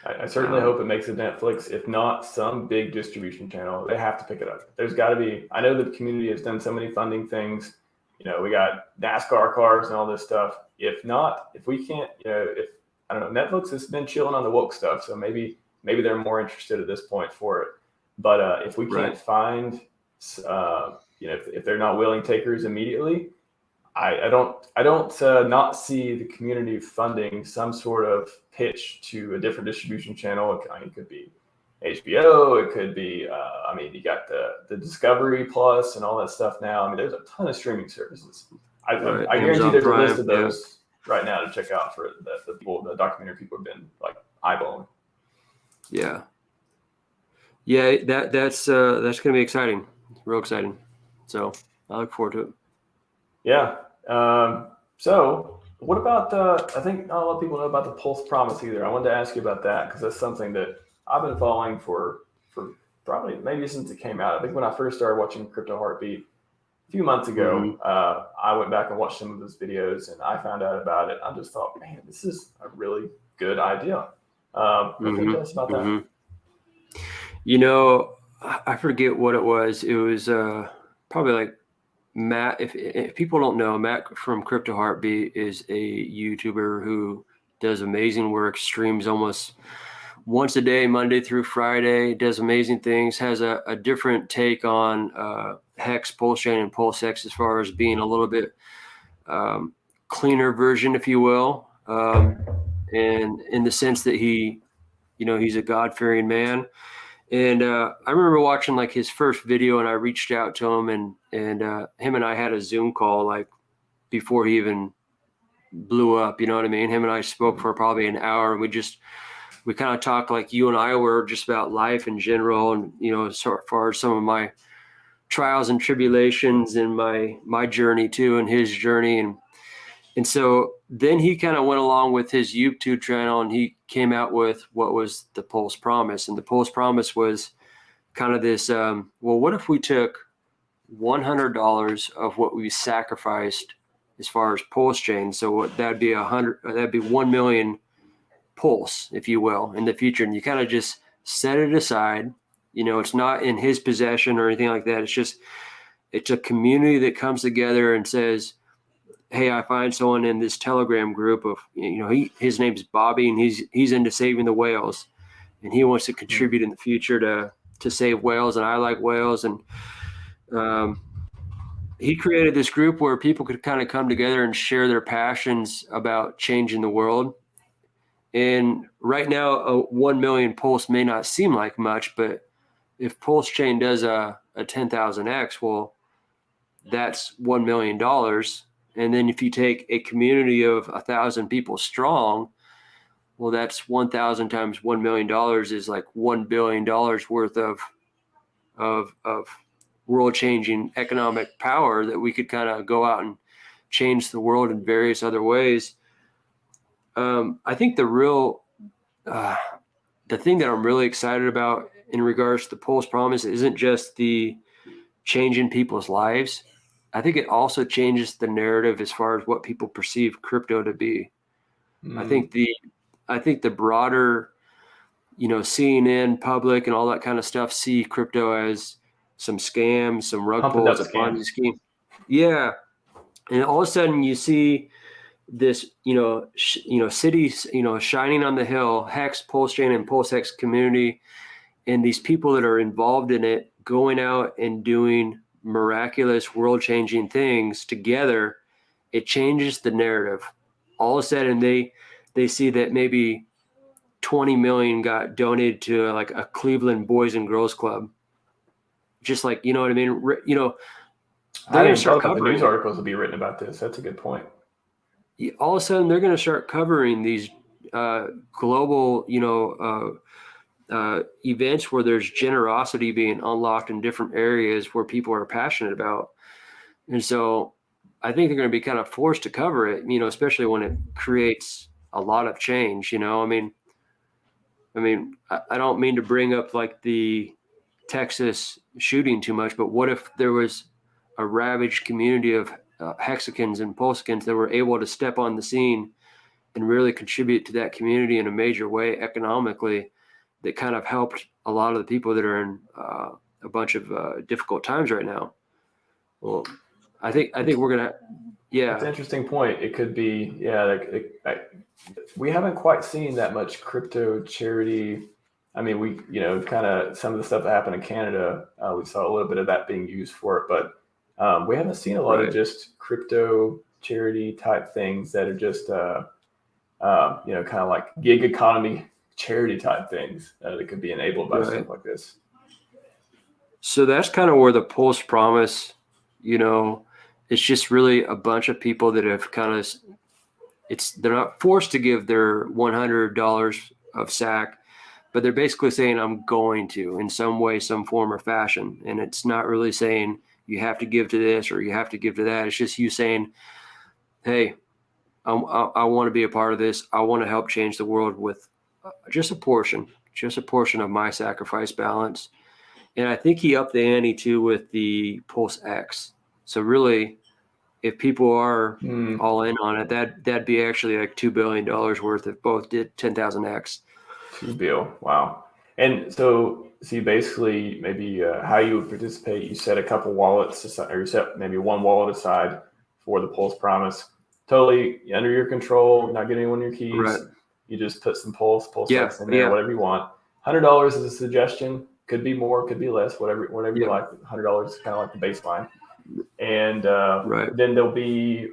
Speaker 1: I certainly hope it makes it Netflix. If not, some big distribution channel. They have to pick it up. There's got to be. I know the community has done so many funding things. We got NASCAR cars and all this stuff. If not, if we can't, if I don't know, Netflix has been chilling on the woke stuff, so maybe they're more interested at this point for it. But if we can't find, if they're not willing takers immediately, I don't not see the community funding some sort of pitch to a different distribution channel. It could be HBO, it could be you got the Discovery Plus and all that stuff now. There's a ton of streaming services. I guarantee there's a list of those right now to check out for the documentary people have been like eyeballing. That's
Speaker 2: gonna be exciting, real exciting. So I look forward to it.
Speaker 1: Yeah. So what about I think not a lot of people know about the Pulse Promise either. I wanted to ask you about that because that's something that I've been following for probably maybe since it came out. I think when I first started watching Crypto Heartbeat a few months ago, I went back and watched some of his videos and I found out about it. I just thought, man, this is a really good idea. What can you tell us about that?
Speaker 2: I forget what it was. It was probably like Matt. If people don't know, Matt from Crypto Heartbeat is a YouTuber who does amazing work, streams almost once a day, Monday through Friday, does amazing things, has a different take on HEX, PulseChain, and PulseX as far as being a little bit cleaner version, if you will, and in the sense that he's a God-fearing man. And I remember watching like his first video, and I reached out to him, and him and I had a Zoom call like before he even blew up. You know what I mean? Him and I spoke for probably an hour, and we kind of talked like you and I were, just about life in general, and as far as some of my trials and tribulations and my journey too, and his journey, and so then he kind of went along with his YouTube channel, and he came out with what was the Pulse Promise. And the Pulse Promise was kind of this, what if we took $100 of what we sacrificed as far as PulseChain? So that'd be 1 million Pulse, if you will, in the future. And you kind of just set it aside. It's not in his possession or anything like that. It's a community that comes together and says, hey, I find someone in this Telegram group of, his name's Bobby, and he's into saving the whales, and he wants to contribute in the future to save whales, and I like whales, and he created this group where people could kind of come together and share their passions about changing the world. And right now, 1 million Pulse may not seem like much, but if PulseChain does a 10,000x, well, that's $1 million. And then if you take a community of 1,000 people strong, well, that's 1,000 times $1 million is like $1 billion worth of world-changing economic power that we could kind of go out and change the world in various other ways. I think the thing that I'm really excited about in regards to the Pulse Promise isn't just the changing people's lives. I think it also changes the narrative as far as what people perceive crypto to be. I think the broader, CNN public and all that kind of stuff see crypto as some scams, some rug pulls, a Ponzi scheme. Yeah. And all of a sudden you see this, cities, shining on the hill, HEX, PulseChain, and PulseX community, and these people that are involved in it going out and doing miraculous, world-changing things together. It changes the narrative. All of a sudden, they see that maybe 20 million got donated to like a Cleveland Boys and Girls Club. Just like, you know what I mean?
Speaker 1: I didn't start covering the news articles will be written about this. That's a good point.
Speaker 2: All of a sudden, they're going to start covering these global, events where there's generosity being unlocked in different areas where people are passionate about. And so I think they're going to be kind of forced to cover it, especially when it creates a lot of change. I don't mean to bring up like the Texas shooting too much, but what if there was a ravaged community of Hexicans and Pulsicans that were able to step on the scene and really contribute to that community in a major way economically, that kind of helped a lot of the people that are in a bunch of difficult times right now. Well, I think we're gonna, yeah.
Speaker 1: It's an interesting point. It could be, we haven't quite seen that much crypto charity. I mean, we, kind of some of the stuff that happened in Canada, we saw a little bit of that being used for it, but we haven't seen a lot of just crypto charity type things that are just, kind of like gig economy charity type things that could be enabled by stuff like this.
Speaker 2: So that's kind of where the Pulse Promise, it's just really a bunch of people that have kind of, they're not forced to give their $100 of SAC, but they're basically saying, I'm going to, in some way, some form or fashion. And it's not really saying you have to give to this or you have to give to that. It's just you saying, hey, I want to be a part of this. I want to help change the world with just a portion of my sacrifice balance. And I think he upped the ante too with the PulseX. So really, if people are all in on it, that'd be actually like $2 billion worth if both did 10,000x.
Speaker 1: $2 billion. Wow. And so you basically maybe how you would participate, you set a couple wallets aside, or you set maybe one wallet aside for the Pulse Promise. Totally under your control, not getting anyone your keys.
Speaker 2: Right.
Speaker 1: You just put some PulseX in there, whatever you want. $100 is a suggestion. Could be more, could be less, whatever you like. $100 is kind of like the baseline. And then there'll be,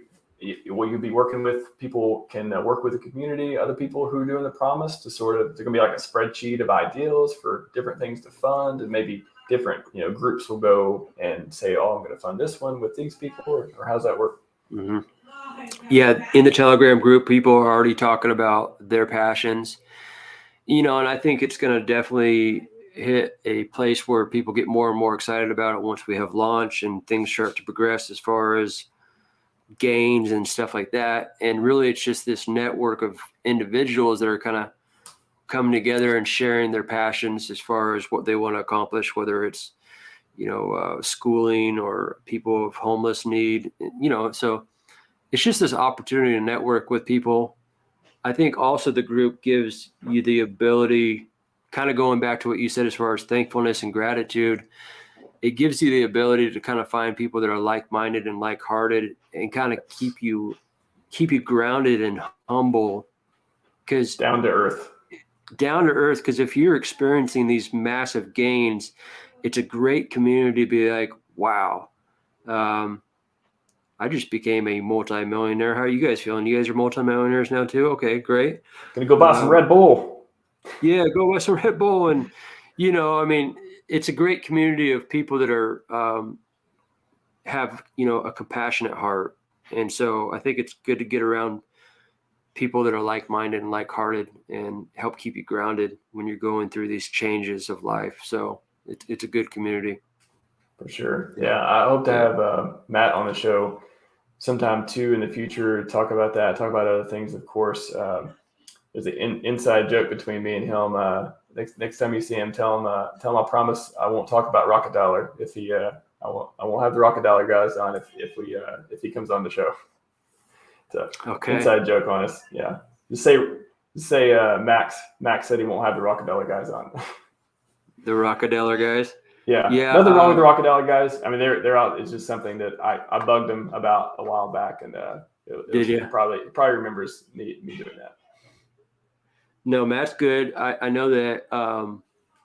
Speaker 1: what you'll be working with, people can work with the community, other people who are doing the promise to sort of, there's going to be like a spreadsheet of ideals for different things to fund, and maybe different, groups will go and say, oh, I'm going to fund this one with these people, or how's that work?
Speaker 2: Mm-hmm. Yeah, in the Telegram group, people are already talking about their passions, and I think it's going to definitely hit a place where people get more and more excited about it once we have launch and things start to progress as far as gains and stuff like that. And really, it's just this network of individuals that are kind of coming together and sharing their passions as far as what they want to accomplish, whether it's, schooling or people of homeless need, so it's just this opportunity to network with people. I think also the group gives you the ability, kind of going back to what you said as far as thankfulness and gratitude, it gives you the ability to kind of find people that are like-minded and like-hearted and kind of keep you grounded and humble. Because
Speaker 1: down to earth.
Speaker 2: Because if you're experiencing these massive gains, it's a great community to be like, wow. I just became a multimillionaire. How are you guys feeling? You guys are multimillionaires now too? Okay, great.
Speaker 1: Gonna go buy some Red Bull.
Speaker 2: Yeah, go buy some Red Bull. And, I mean, it's a great community of people that are, have, a compassionate heart. And so I think it's good to get around people that are like-minded and like-hearted and help keep you grounded when you're going through these changes of life. So it's a good community.
Speaker 1: For sure. Yeah. I hope to have Matt on the show sometime too in the future, talk about that, talk about other things, of course. There's an inside joke between me and him. Next time you see him, tell him I promise I won't talk about Rocket Dollar if he I won't have the Rocket Dollar guys on if he comes on the show. So inside joke on us. Yeah. Just say Max said he won't have the Rocket Dollar guys on.
Speaker 2: The Rocket Dollar guys.
Speaker 1: Yeah. Nothing wrong with the Rocket Dollar guys. I mean, they're out. It's just something that I bugged them about a while back, and
Speaker 2: did you?
Speaker 1: Probably remembers me doing that.
Speaker 2: No, Matt's good. I know that,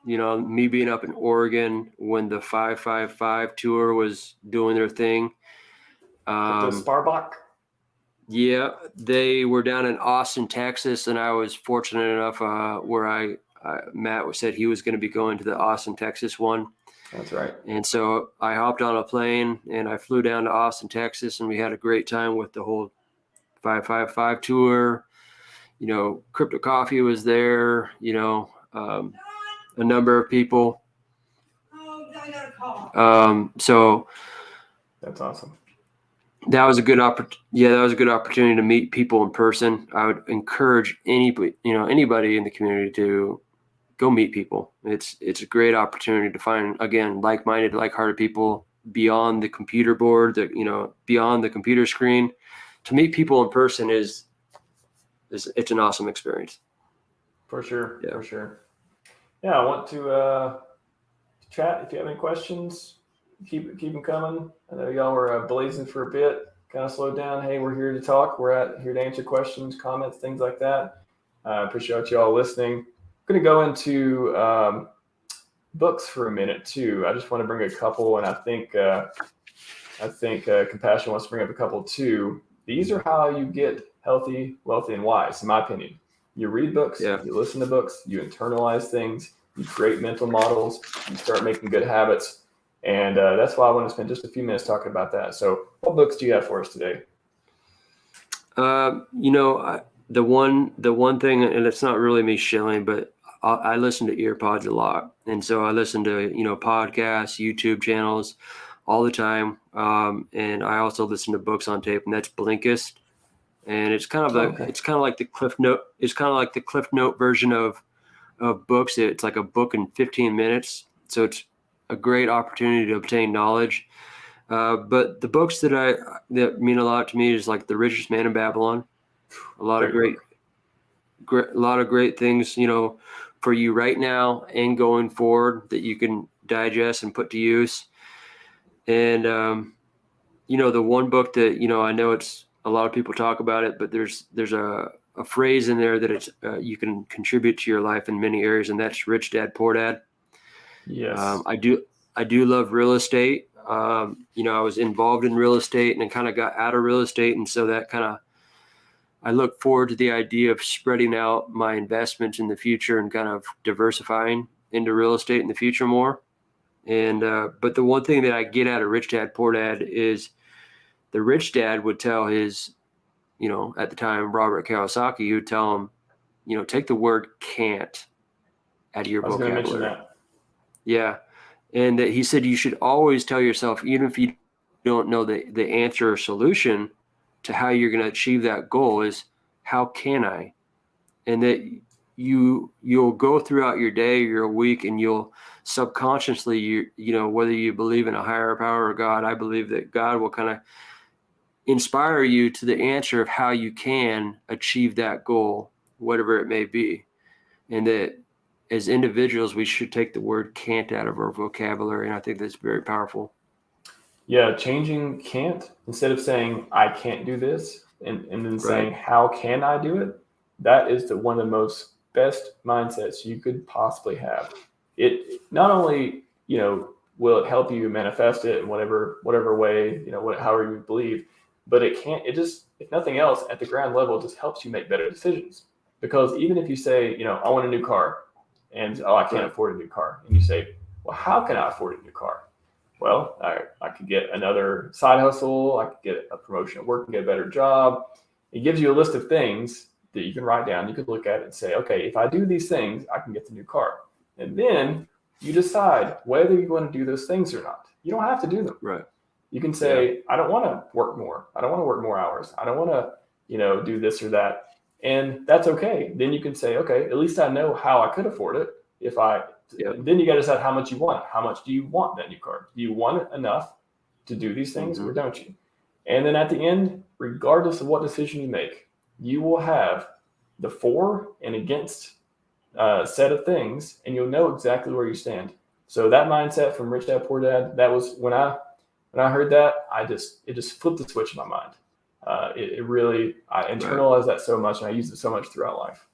Speaker 2: me being up in Oregon when the 555 tour was doing their thing.
Speaker 1: Sparbach.
Speaker 2: Yeah, they were down in Austin, Texas, and I was fortunate enough where Matt said he was going to be going to the Austin, Texas one.
Speaker 1: That's right.
Speaker 2: And so I hopped on a plane and I flew down to Austin, Texas, and we had a great time with the whole 555 tour. Crypto Coffee was there, a number of people. So
Speaker 1: that's awesome.
Speaker 2: That was a good opportunity to meet people in person. I would encourage anybody in the community to go meet people. It's a great opportunity to find, again, like-minded, like-hearted people beyond the computer board, beyond the computer screen. To meet people in person it's an awesome experience.
Speaker 1: For sure. Yeah. For sure. Yeah. I want to chat. If you have any questions, keep them coming. I know y'all were blazing for a bit, kind of slowed down. Hey, we're here to talk. We're here to answer questions, comments, things like that. Appreciate y'all listening. I'm going to go into books for a minute too. I just want to bring a couple, and I think Compassion wants to bring up a couple too. These are how you get healthy, wealthy, and wise, in my opinion. You read books, you listen to books, you internalize things, you create mental models, you start making good habits. And that's why I want to spend just a few minutes talking about that. So what books do you have for us today?
Speaker 2: The one thing, and it's not really me shilling, but I listen to earpods a lot. And so I listen to, podcasts, YouTube channels all the time. And I also listen to books on tape, and that's Blinkist. And it's kind of it's kind of like the Cliff Note. It's kind of like the Cliff Note version of books. It's like a book in 15 minutes. So it's a great opportunity to obtain knowledge. But the books that mean a lot to me is like The Richest Man in Babylon. A lot of great things, for you right now and going forward that you can digest and put to use. And, the one book that, I know it's a lot of people talk about it, but there's a phrase in there that it's you can contribute to your life in many areas, and that's Rich Dad Poor Dad.
Speaker 1: Yes.
Speaker 2: I do love real estate. I was involved in real estate and then kind of got out of real estate. And so that I look forward to the idea of spreading out my investments in the future and kind of diversifying into real estate in the future more. And, but the one thing that I get out of Rich Dad Poor Dad is the rich dad would tell his, at the time, Robert Kiyosaki, he would tell him, take the word can't out of your vocabulary. I was going to mention that. Yeah. And that he said you should always tell yourself, even if you don't know the answer or solution to how you're going to achieve that goal, is how can I? And that you'll go throughout your day, your week, and you'll subconsciously, whether you believe in a higher power or God, I believe that God will kind of inspire you to the answer of how you can achieve that goal, whatever it may be. And that as individuals, we should take the word can't out of our vocabulary. And I think that's very powerful.
Speaker 1: Yeah. Changing can't, instead of saying, I can't do this, and then saying, how can I do it? That is one of the most best mindsets you could possibly have. It not only, will it help you manifest it in whatever way, however you believe, but it just, if nothing else, at the ground level, it just helps you make better decisions. Because even if you say, I want a new car, and I can't afford a new car, and you say, well, how can I afford a new car? Well, I could get another side hustle, I could get a promotion at work and get a better job. It gives you a list of things that you can write down. You could look at it and say, okay, if I do these things, I can get the new car. And then you decide whether you want to do those things or not. You don't have to do them.
Speaker 2: Right.
Speaker 1: You can say, I don't want to work more. I don't want to work more hours. I don't want to, do this or that. And that's okay. Then you can say, okay, at least I know how I could afford it. Then you got to decide how much you want. How much do you want that new car? Do you want it enough to do these things or don't you? And then at the end, regardless of what decision you make, you will have the for and against set of things, and you'll know exactly where you stand. So that mindset from Rich Dad Poor Dad, that was when I heard that, it just flipped the switch in my mind. It really, I internalized that so much, and I use it so much throughout life.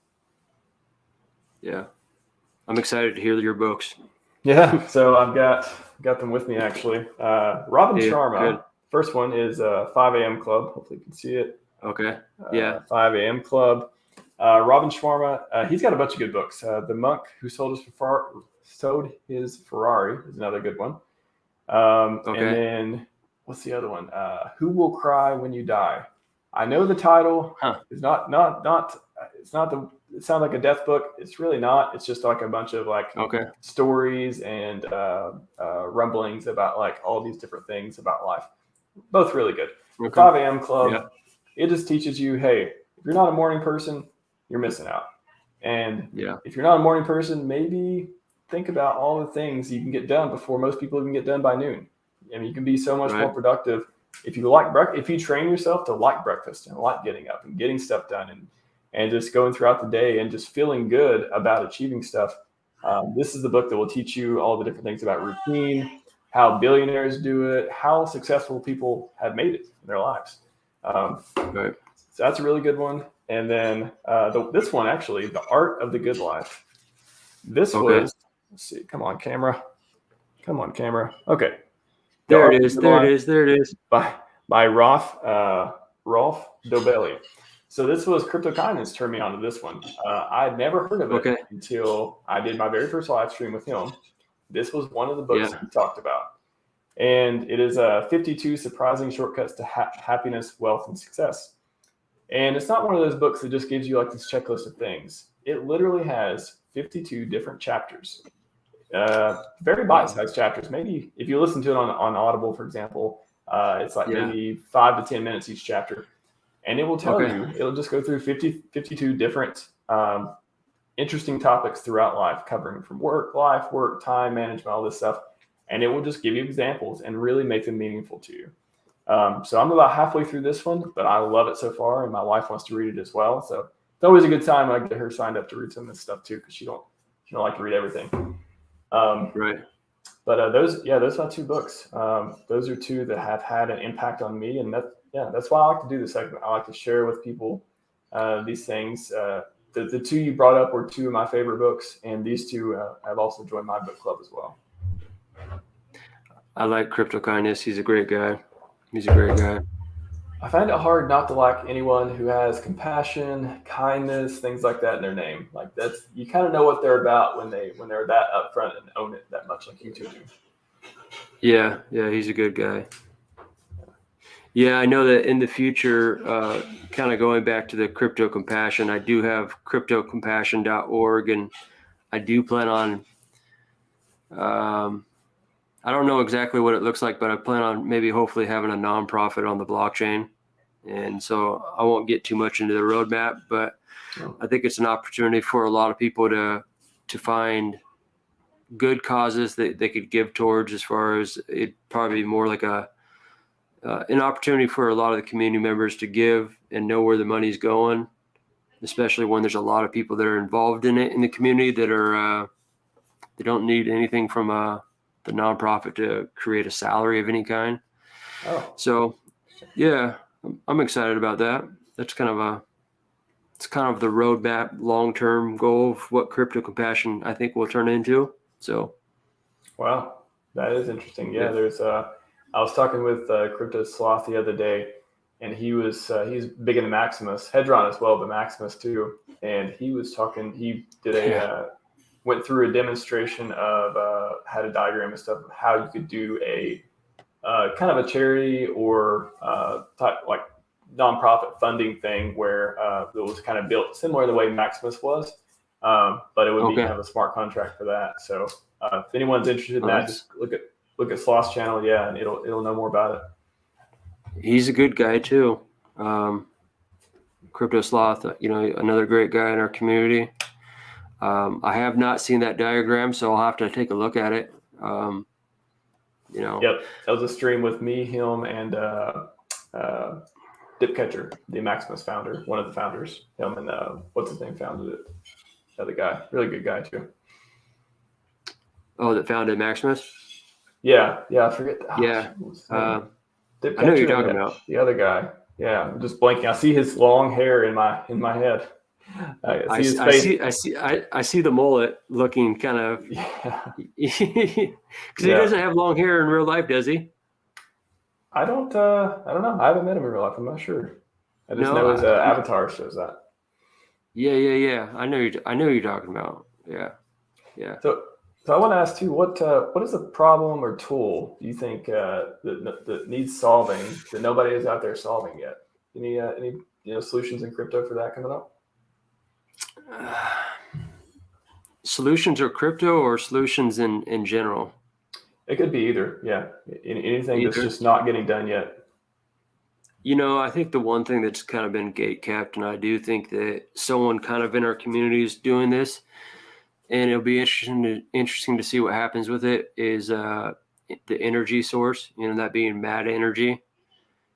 Speaker 2: Yeah, I'm excited to hear your books.
Speaker 1: Yeah, so I've got them with me actually. Robin Sharma. Good. First one is 5 a.m. Club. Hopefully you can see it.
Speaker 2: Okay.
Speaker 1: 5 a.m. Club. Robin Sharma. He's got a bunch of good books. The Monk Who Sold His Ferrari is another good one. And then what's the other one? Who Will Cry When You Die? I know the title is not. It's not it sounds like a death book. It's really not. It's just like a bunch of stories and rumblings about like all these different things about life. Both really good. Okay. 5 a.m. Club. It just teaches you, hey, if you're not a morning person, you're missing out. And if you're not a morning person, maybe think about all the things you can get done before most people even get done by noon. I mean, you can be so much more productive if you train yourself to like breakfast and like getting up and getting stuff done and just going throughout the day and just feeling good about achieving stuff. This is the book that will teach you all the different things about routine, how billionaires do it, how successful people have made it in their lives. So that's a really good one. And then this one, actually, The Art of the Good Life. This was, let's see, come on, camera. Okay.
Speaker 2: There it is.
Speaker 1: By Rolf Dobelli. So this was CryptoKindness turned me on to this one. I'd never heard of it until I did my very first live stream with him. This was one of the books he talked about. And it is 52 Surprising Shortcuts to Happiness, Wealth, and Success. And it's not one of those books that just gives you like this checklist of things. It literally has 52 different chapters. Very bite-sized chapters. Maybe if you listen to it on Audible, for example, it's like maybe 5 to 10 minutes each chapter. And it will tell you, it'll just go through 52 different interesting topics throughout life, covering from work, time management, all this stuff. And it will just give you examples and really make them meaningful to you. So I'm about halfway through this one, but I love it so far. And my wife wants to read it as well. So it's always a good time when I get her signed up to read some of this stuff too, because she don't like to read everything. But those are my two books. Those are two that have had an impact on me. And that's why I like to do this segment. I like to share with people these things. The two you brought up were two of my favorite books, and these two have also joined my book club as well.
Speaker 2: I like CryptoKindness. He's a great guy.
Speaker 1: I find it hard not to like anyone who has compassion, kindness, things like that in their name. Like that's, you kind of know what they're about when they're that upfront and own it that much, like you two do.
Speaker 2: Yeah, he's a good guy. Yeah, I know that in the future, kind of going back to the CryptoCompassion, I do have cryptocompassion.org, and I do plan on, I don't know exactly what it looks like, but I plan on maybe hopefully having a nonprofit on the blockchain. And so I won't get too much into the roadmap, but I think it's an opportunity for a lot of people to find good causes that they could give towards, as far as it'd probably be more like an opportunity for a lot of the community members to give and know where the money's going, especially when there's a lot of people that are involved in it in the community that are, they don't need anything from the nonprofit to create a salary of any kind. So yeah, I'm excited about that. That's kind of the roadmap, long-term goal of what CryptoCompassion I think will turn into. So,
Speaker 1: wow, that is interesting. Yeah. There's I was talking with Crypto Sloth the other day, and he's big into Maximus, Hedron as well, but Maximus too. And he was talking. He did went through a demonstration of how to diagram and stuff of how you could do a kind of a charity or type like nonprofit funding thing where it was kind of built similar to the way Maximus was, but it would be kind of a smart contract for that. So if anyone's interested in that, just look at Sloth's channel, and it'll know more about it.
Speaker 2: He's a good guy too. Crypto Sloth, another great guy in our community. I have not seen that diagram, so I'll have to take a look at it.
Speaker 1: Yep, that was a stream with me, him, and Dipcatcher, the Maximus founder, one of the founders. Him and what's his name founded it. The other guy, really good guy too.
Speaker 2: Oh, that founded Maximus?
Speaker 1: Yeah, I forget.
Speaker 2: Yeah.
Speaker 1: I
Speaker 2: know who you're talking about.
Speaker 1: The other guy. Yeah, I'm just blanking. I see his long hair in my head. I see his face.
Speaker 2: I see the mullet looking kind of.
Speaker 1: Yeah.
Speaker 2: Because he doesn't have long hair in real life, does he?
Speaker 1: I don't know. I haven't met him in real life. I'm not sure. I just know his avatar shows that.
Speaker 2: Yeah. I know you're talking about. Yeah.
Speaker 1: So I want to ask too, what is a problem or tool do you think that needs solving that nobody is out there solving yet? Any solutions in crypto for that coming up?
Speaker 2: Solutions or crypto or solutions in general?
Speaker 1: It could be either. Yeah, anything that's just not getting done yet.
Speaker 2: I think the one thing that's kind of been gatekept, and I do think that someone kind of in our community is doing this, and it'll be interesting to see what happens with it, is the energy source, that being mad energy.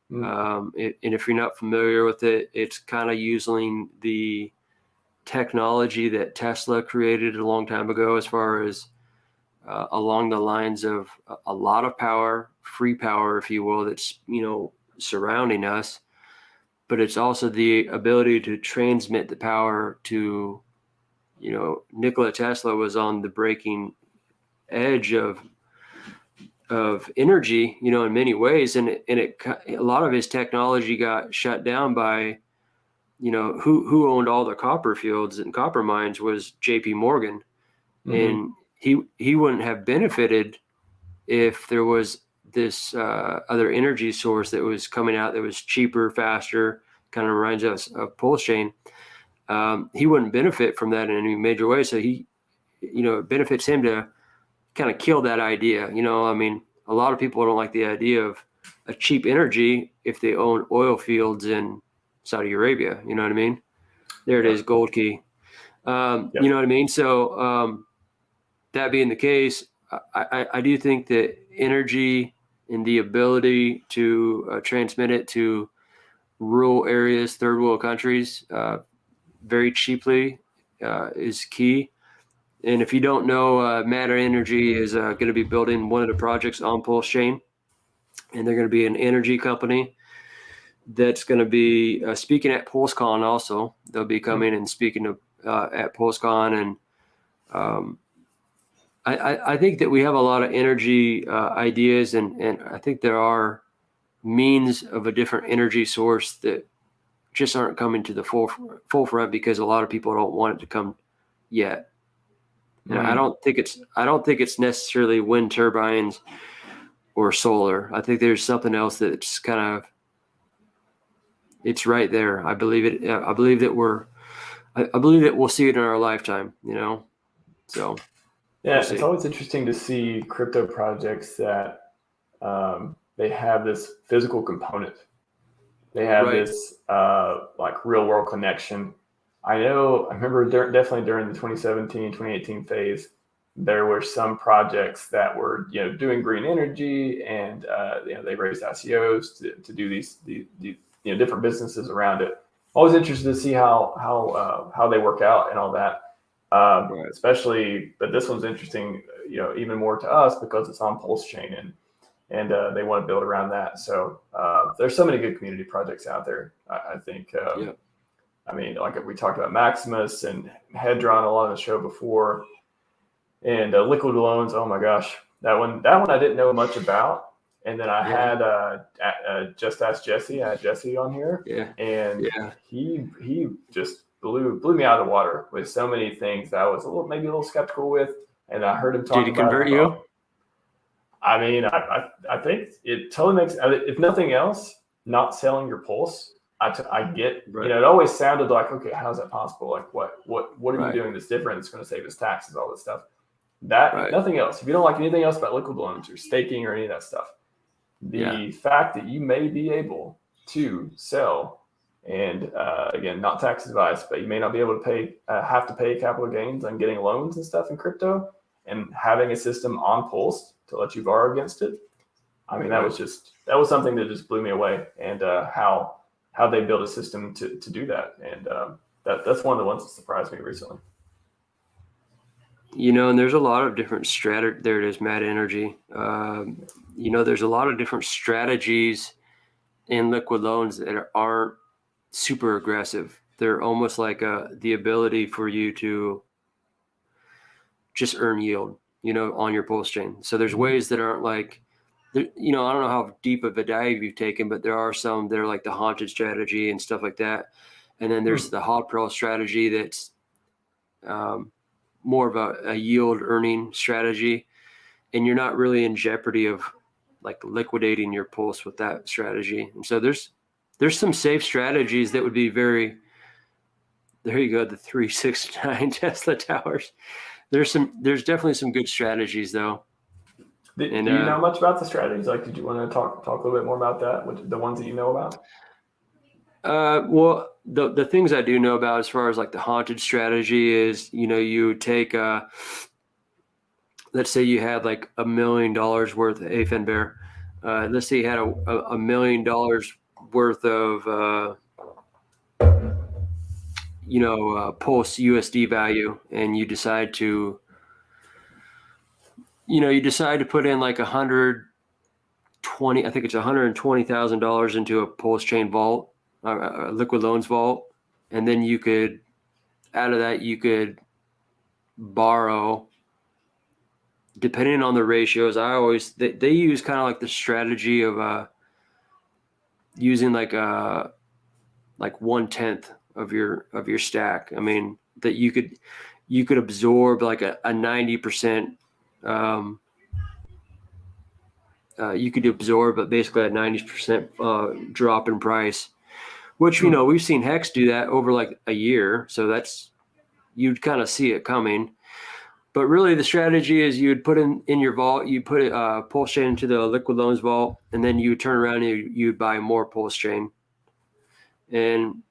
Speaker 2: And if you're not familiar with it, it's kind of using the technology that Tesla created a long time ago, as far as along the lines of a lot of power, free power, if you will, that's, surrounding us. But it's also the ability to transmit the power to, Nikola Tesla was on the breaking edge of energy, in many ways. And a lot of his technology got shut down by, who owned all the copper fields and copper mines was JP Morgan. And he wouldn't have benefited if there was this other energy source that was coming out that was cheaper, faster, kind of reminds us of PulseChain. He wouldn't benefit from that in any major way. So it benefits him to kind of kill that idea. A lot of people don't like the idea of a cheap energy if they own oil fields in Saudi Arabia. You know what I mean? There it is, gold key. You know what I mean? So that being the case, I do think that energy and the ability to transmit it to rural areas, third world countries, very cheaply is key. And if you don't know, Matter Energy is going to be building one of the projects on PulseChain, and they're going to be an energy company that's going to be speaking at PulseCon also. They'll be coming and speaking at PulseCon. And I think that we have a lot of energy ideas, and I think there are means of a different energy source that just aren't coming to the forefront because a lot of people don't want it to come yet. And I don't think it's necessarily wind turbines or solar. I think there's something else that's kind of, it's right there. I believe it. I believe that we'll see it in our lifetime, so.
Speaker 1: Yeah, it's always interesting to see crypto projects that they have this physical component. They have this like real world connection. I remember definitely during the 2017, 2018 phase, there were some projects that were, doing green energy, and they raised ICOs to do these different businesses around it. Always interested to see how they work out and all that. Especially, but this one's interesting, even more to us because it's on PulseChain and they want to build around that. So there's so many good community projects out there. I think. I mean, like we talked about Maximus and Hedron a lot on the show before, and Liquid Loans. Oh my gosh, that one I didn't know much about, And then I had Just Ask Jesse. I had Jesse on here, and he just blew me out of the water with so many things that I was maybe a little skeptical with. And I heard him talk about.
Speaker 2: Did he convert you?
Speaker 1: I mean, I think it totally makes. If nothing else, not selling your pulse. I get. Right. It always sounded like, okay, how is that possible? Like, what are you doing that's different? That's going to save us taxes, all this stuff. Nothing else. If you don't like anything else about liquid loans or staking or any of that stuff, the fact that you may be able to sell, and again, not tax advice, but you may not be able to have to pay capital gains on getting loans and stuff in crypto, and having a system on Pulse to let you borrow against it. I mean, that was something that just blew me away, and how they built a system to do that, and that's one of the ones that surprised me recently.
Speaker 2: And there's a lot of different there it is, Mad Energy. There's a lot of different strategies in liquid loans that aren't super aggressive. They're almost like the ability for you to just earn yield, on your PulseChain. So there's ways that aren't like, I don't know how deep of a dive you've taken, but there are some that are like the haunted strategy and stuff like that. And then there's the hot pearl strategy that's more of a yield earning strategy, and you're not really in jeopardy of like liquidating your pulse with that strategy. And so there's some safe strategies that would be there you go, the 369 Tesla towers. There's definitely some good strategies though.
Speaker 1: Do you know much about the strategies? Like, did you want to talk a little bit more about that, the ones that you know about?
Speaker 2: Well, the things I do know about as far as like the haunted strategy is, you take, let's say you had like $1 million worth of AFN Bear. Let's say you had $1 million worth of, Pulse USD value, and you decide to put in like $120,000 into a PulseChain vault, a liquid loans vault, and then out of that you could borrow, depending on the ratios. They use kind of like the strategy of using like 1/10 of your stack. I mean, that you could absorb like a 90%. You could absorb basically a 90% drop in price, which we've seen HEX do that over like a year. So you'd kind of see it coming. But really, the strategy is you'd put in your vault, you put PulseChain into the liquid loans vault, and then you would turn around and you'd buy more PulseChain. And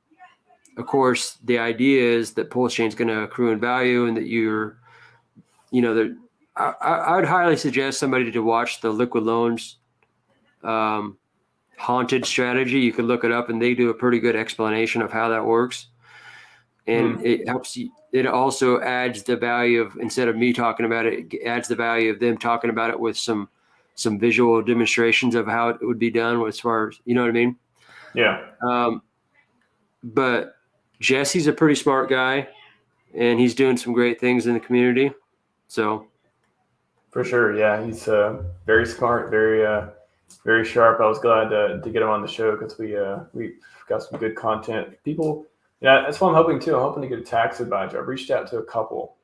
Speaker 2: of course, the idea is that PulseChain is going to accrue in value, and that I would highly suggest somebody to watch the liquid loans haunted strategy. You could look it up, and they do a pretty good explanation of how that works. And it helps you. It also adds the value of, instead of me talking about it, it adds the value of them talking about it with some visual demonstrations of how it would be done, as far as, you know what I mean?
Speaker 1: Yeah.
Speaker 2: But Jesse's a pretty smart guy, and he's doing some great things in the community. So.
Speaker 1: For sure, yeah, he's very smart, very sharp. I was glad to get him on the show because we got some good content. People, that's what I'm hoping too. I'm hoping to get a tax advisor. I've reached out to a couple.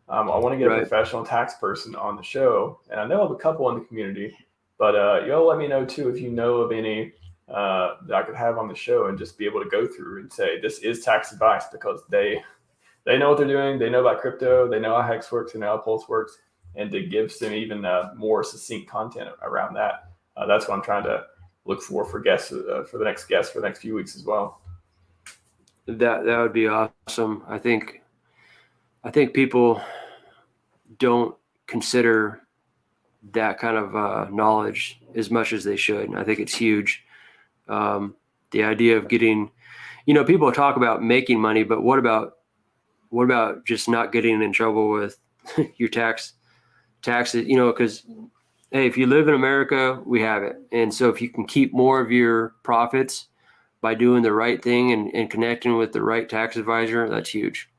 Speaker 1: I want to get a professional tax person on the show, and I know of a couple in the community. But y'all let me know too if you know of any that I could have on the show and just be able to go through and say this is tax advice, because they know what they're doing. They know about crypto. They know how HEX works. They know how Pulse works. And to give some even more succinct content around that. That's what I'm trying to look for guests, for the next guest for the next few weeks as well.
Speaker 2: That would be awesome. I think people don't consider that kind of knowledge as much as they should. I think it's huge. The idea of getting, people talk about making money, but what about just not getting in trouble with your taxes? Because hey, if you live in America, we have it. And so if you can keep more of your profits by doing the right thing and connecting with the right tax advisor, that's huge.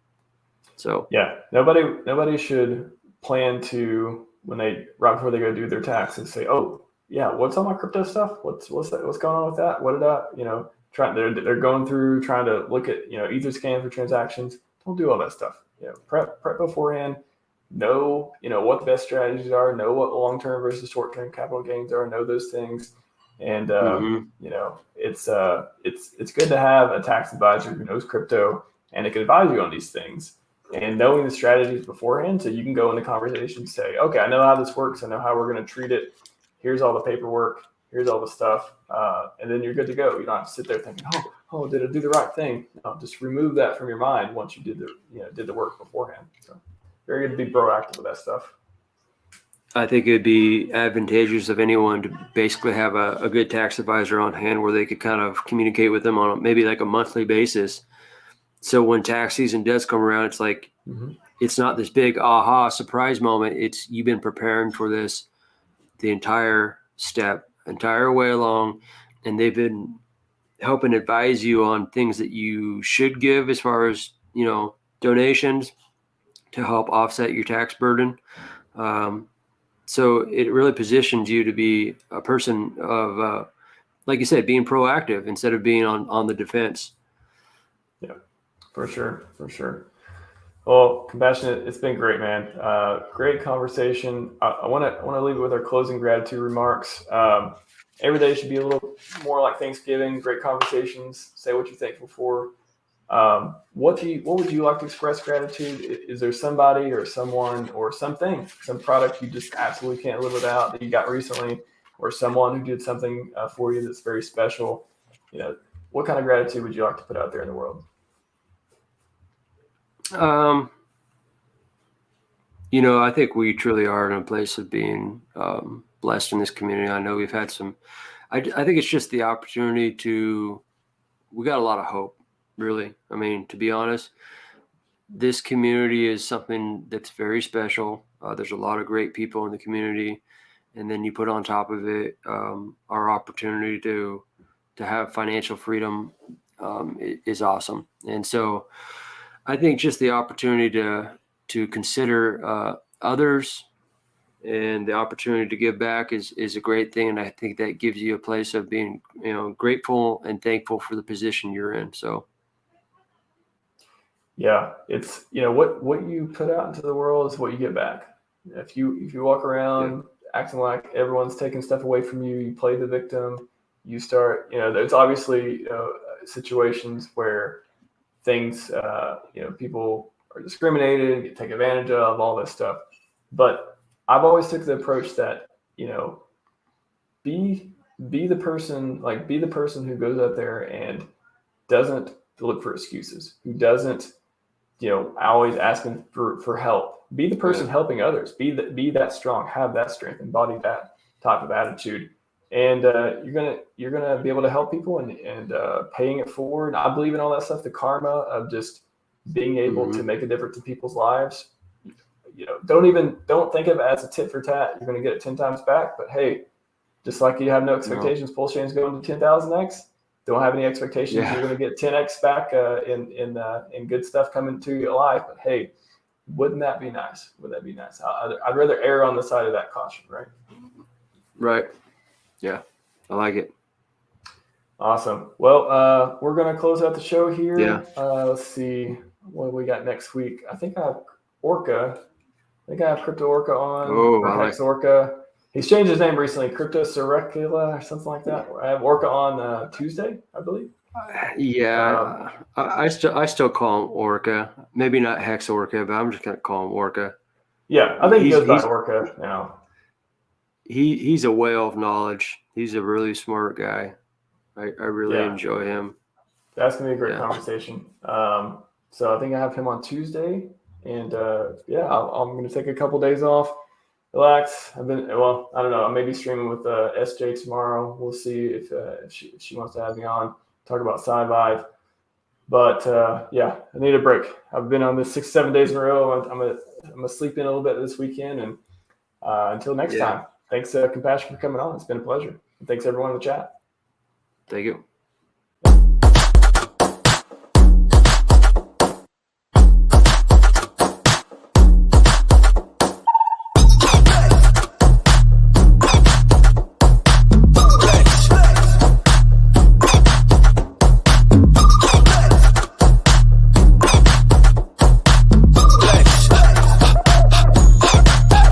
Speaker 2: So
Speaker 1: yeah, nobody should plan to, right before they go do their taxes, say, oh, what's all my crypto stuff? What's going on with that? What did I, they're going through trying to look at, Etherscan for transactions. Don't do all that stuff. Prep beforehand. Know, what the best strategies are. Know what long-term versus short-term capital gains are. Know those things. And it's good to have a tax advisor who knows crypto and it can advise you on these things. And knowing the strategies beforehand, so you can go into conversations, say, okay, I know how this works. I know how we're going to treat it. Here's all the paperwork. Here's all the stuff. And then you're good to go. You don't have to sit there thinking, oh, did I do the right thing? No, just remove that from your mind once you did the work beforehand. So very good to be proactive with that stuff.
Speaker 2: I think it'd be advantageous of anyone to basically have a good tax advisor on hand where they could kind of communicate with them on maybe like a monthly basis. So when tax season does come around, it's like, it's not this big aha surprise moment. It's you've been preparing for this the entire way along, and they've been helping advise you on things that you should give as far as, donations to help offset your tax burden. So it really positions you to be a person of, like you said, being proactive instead of being on the defense.
Speaker 1: Yeah, for sure. Well, Compassionate, it's been great, man. Great conversation. I want to leave it with our closing gratitude remarks. Every day should be a little more like Thanksgiving. Great conversations. Say what you're thankful for. What would you like to express gratitude? Is there somebody or someone or something, some product you just absolutely can't live without that you got recently, or someone who did something for you that's very special? What kind of gratitude would you like to put out there in the world?
Speaker 2: I think we truly are in a place of being blessed in this community. I know we've had some, I think it's just the opportunity we got a lot of hope, really. I mean, to be honest, this community is something that's very special. There's a lot of great people in the community. And then you put on top of it our opportunity to have financial freedom is awesome. And so I think just the opportunity to consider others and the opportunity to give back is a great thing. And I think that gives you a place of being, grateful and thankful for the position you're in. So.
Speaker 1: Yeah, it's, what you put out into the world is what you get back. If you walk around acting like everyone's taking stuff away from you, you play the victim, you start, there's obviously, situations where things, people are discriminated, get taken advantage of, all this stuff. But I've always took the approach that, be the person who goes out there and doesn't look for excuses, who doesn't, always asking for help. Be the person helping others. Be that strong. Have that strength. Embody that type of attitude, and you're gonna be able to help people and paying it forward. I believe in all that stuff. The karma of just being able to make a difference in people's lives. Don't think of it as a tit for tat. You're gonna get it 10 times back. But hey, just like you have no expectations, PulseChain's going to 10,000x. Don't have any expectations you're going to get 10x back in good stuff coming to your life. But hey, wouldn't that be nice? I'd rather err on the side of that caution, right?
Speaker 2: Right. Yeah, I like it.
Speaker 1: Awesome. Well, we're going to close out the show here.
Speaker 2: Yeah.
Speaker 1: Let's see what we got next week. I think I have Orca. I think I have Crypto Orca on. Or HEX Orca. He's changed his name recently, CryptoCompassion or something like that. I have Orca on Tuesday, I believe.
Speaker 2: Yeah, I still call him Orca. Maybe not Hex Orca, but I'm just gonna call him Orca.
Speaker 1: Yeah, I think he goes by Orca now.
Speaker 2: He's a whale of knowledge. He's a really smart guy. I really enjoy him. That's
Speaker 1: gonna be a great conversation. So I think I have him on Tuesday, and I'm gonna take a couple days off. Relax. I don't know. I may be streaming with SJ tomorrow. We'll see if she wants to have me on, talk about Scivive. But I need a break. I've been on this 6-7 days in a row. I'm gonna sleep in a little bit this weekend, and until next time. Thanks, Compassion, for coming on. It's been a pleasure. And thanks everyone in the chat.
Speaker 2: Thank you.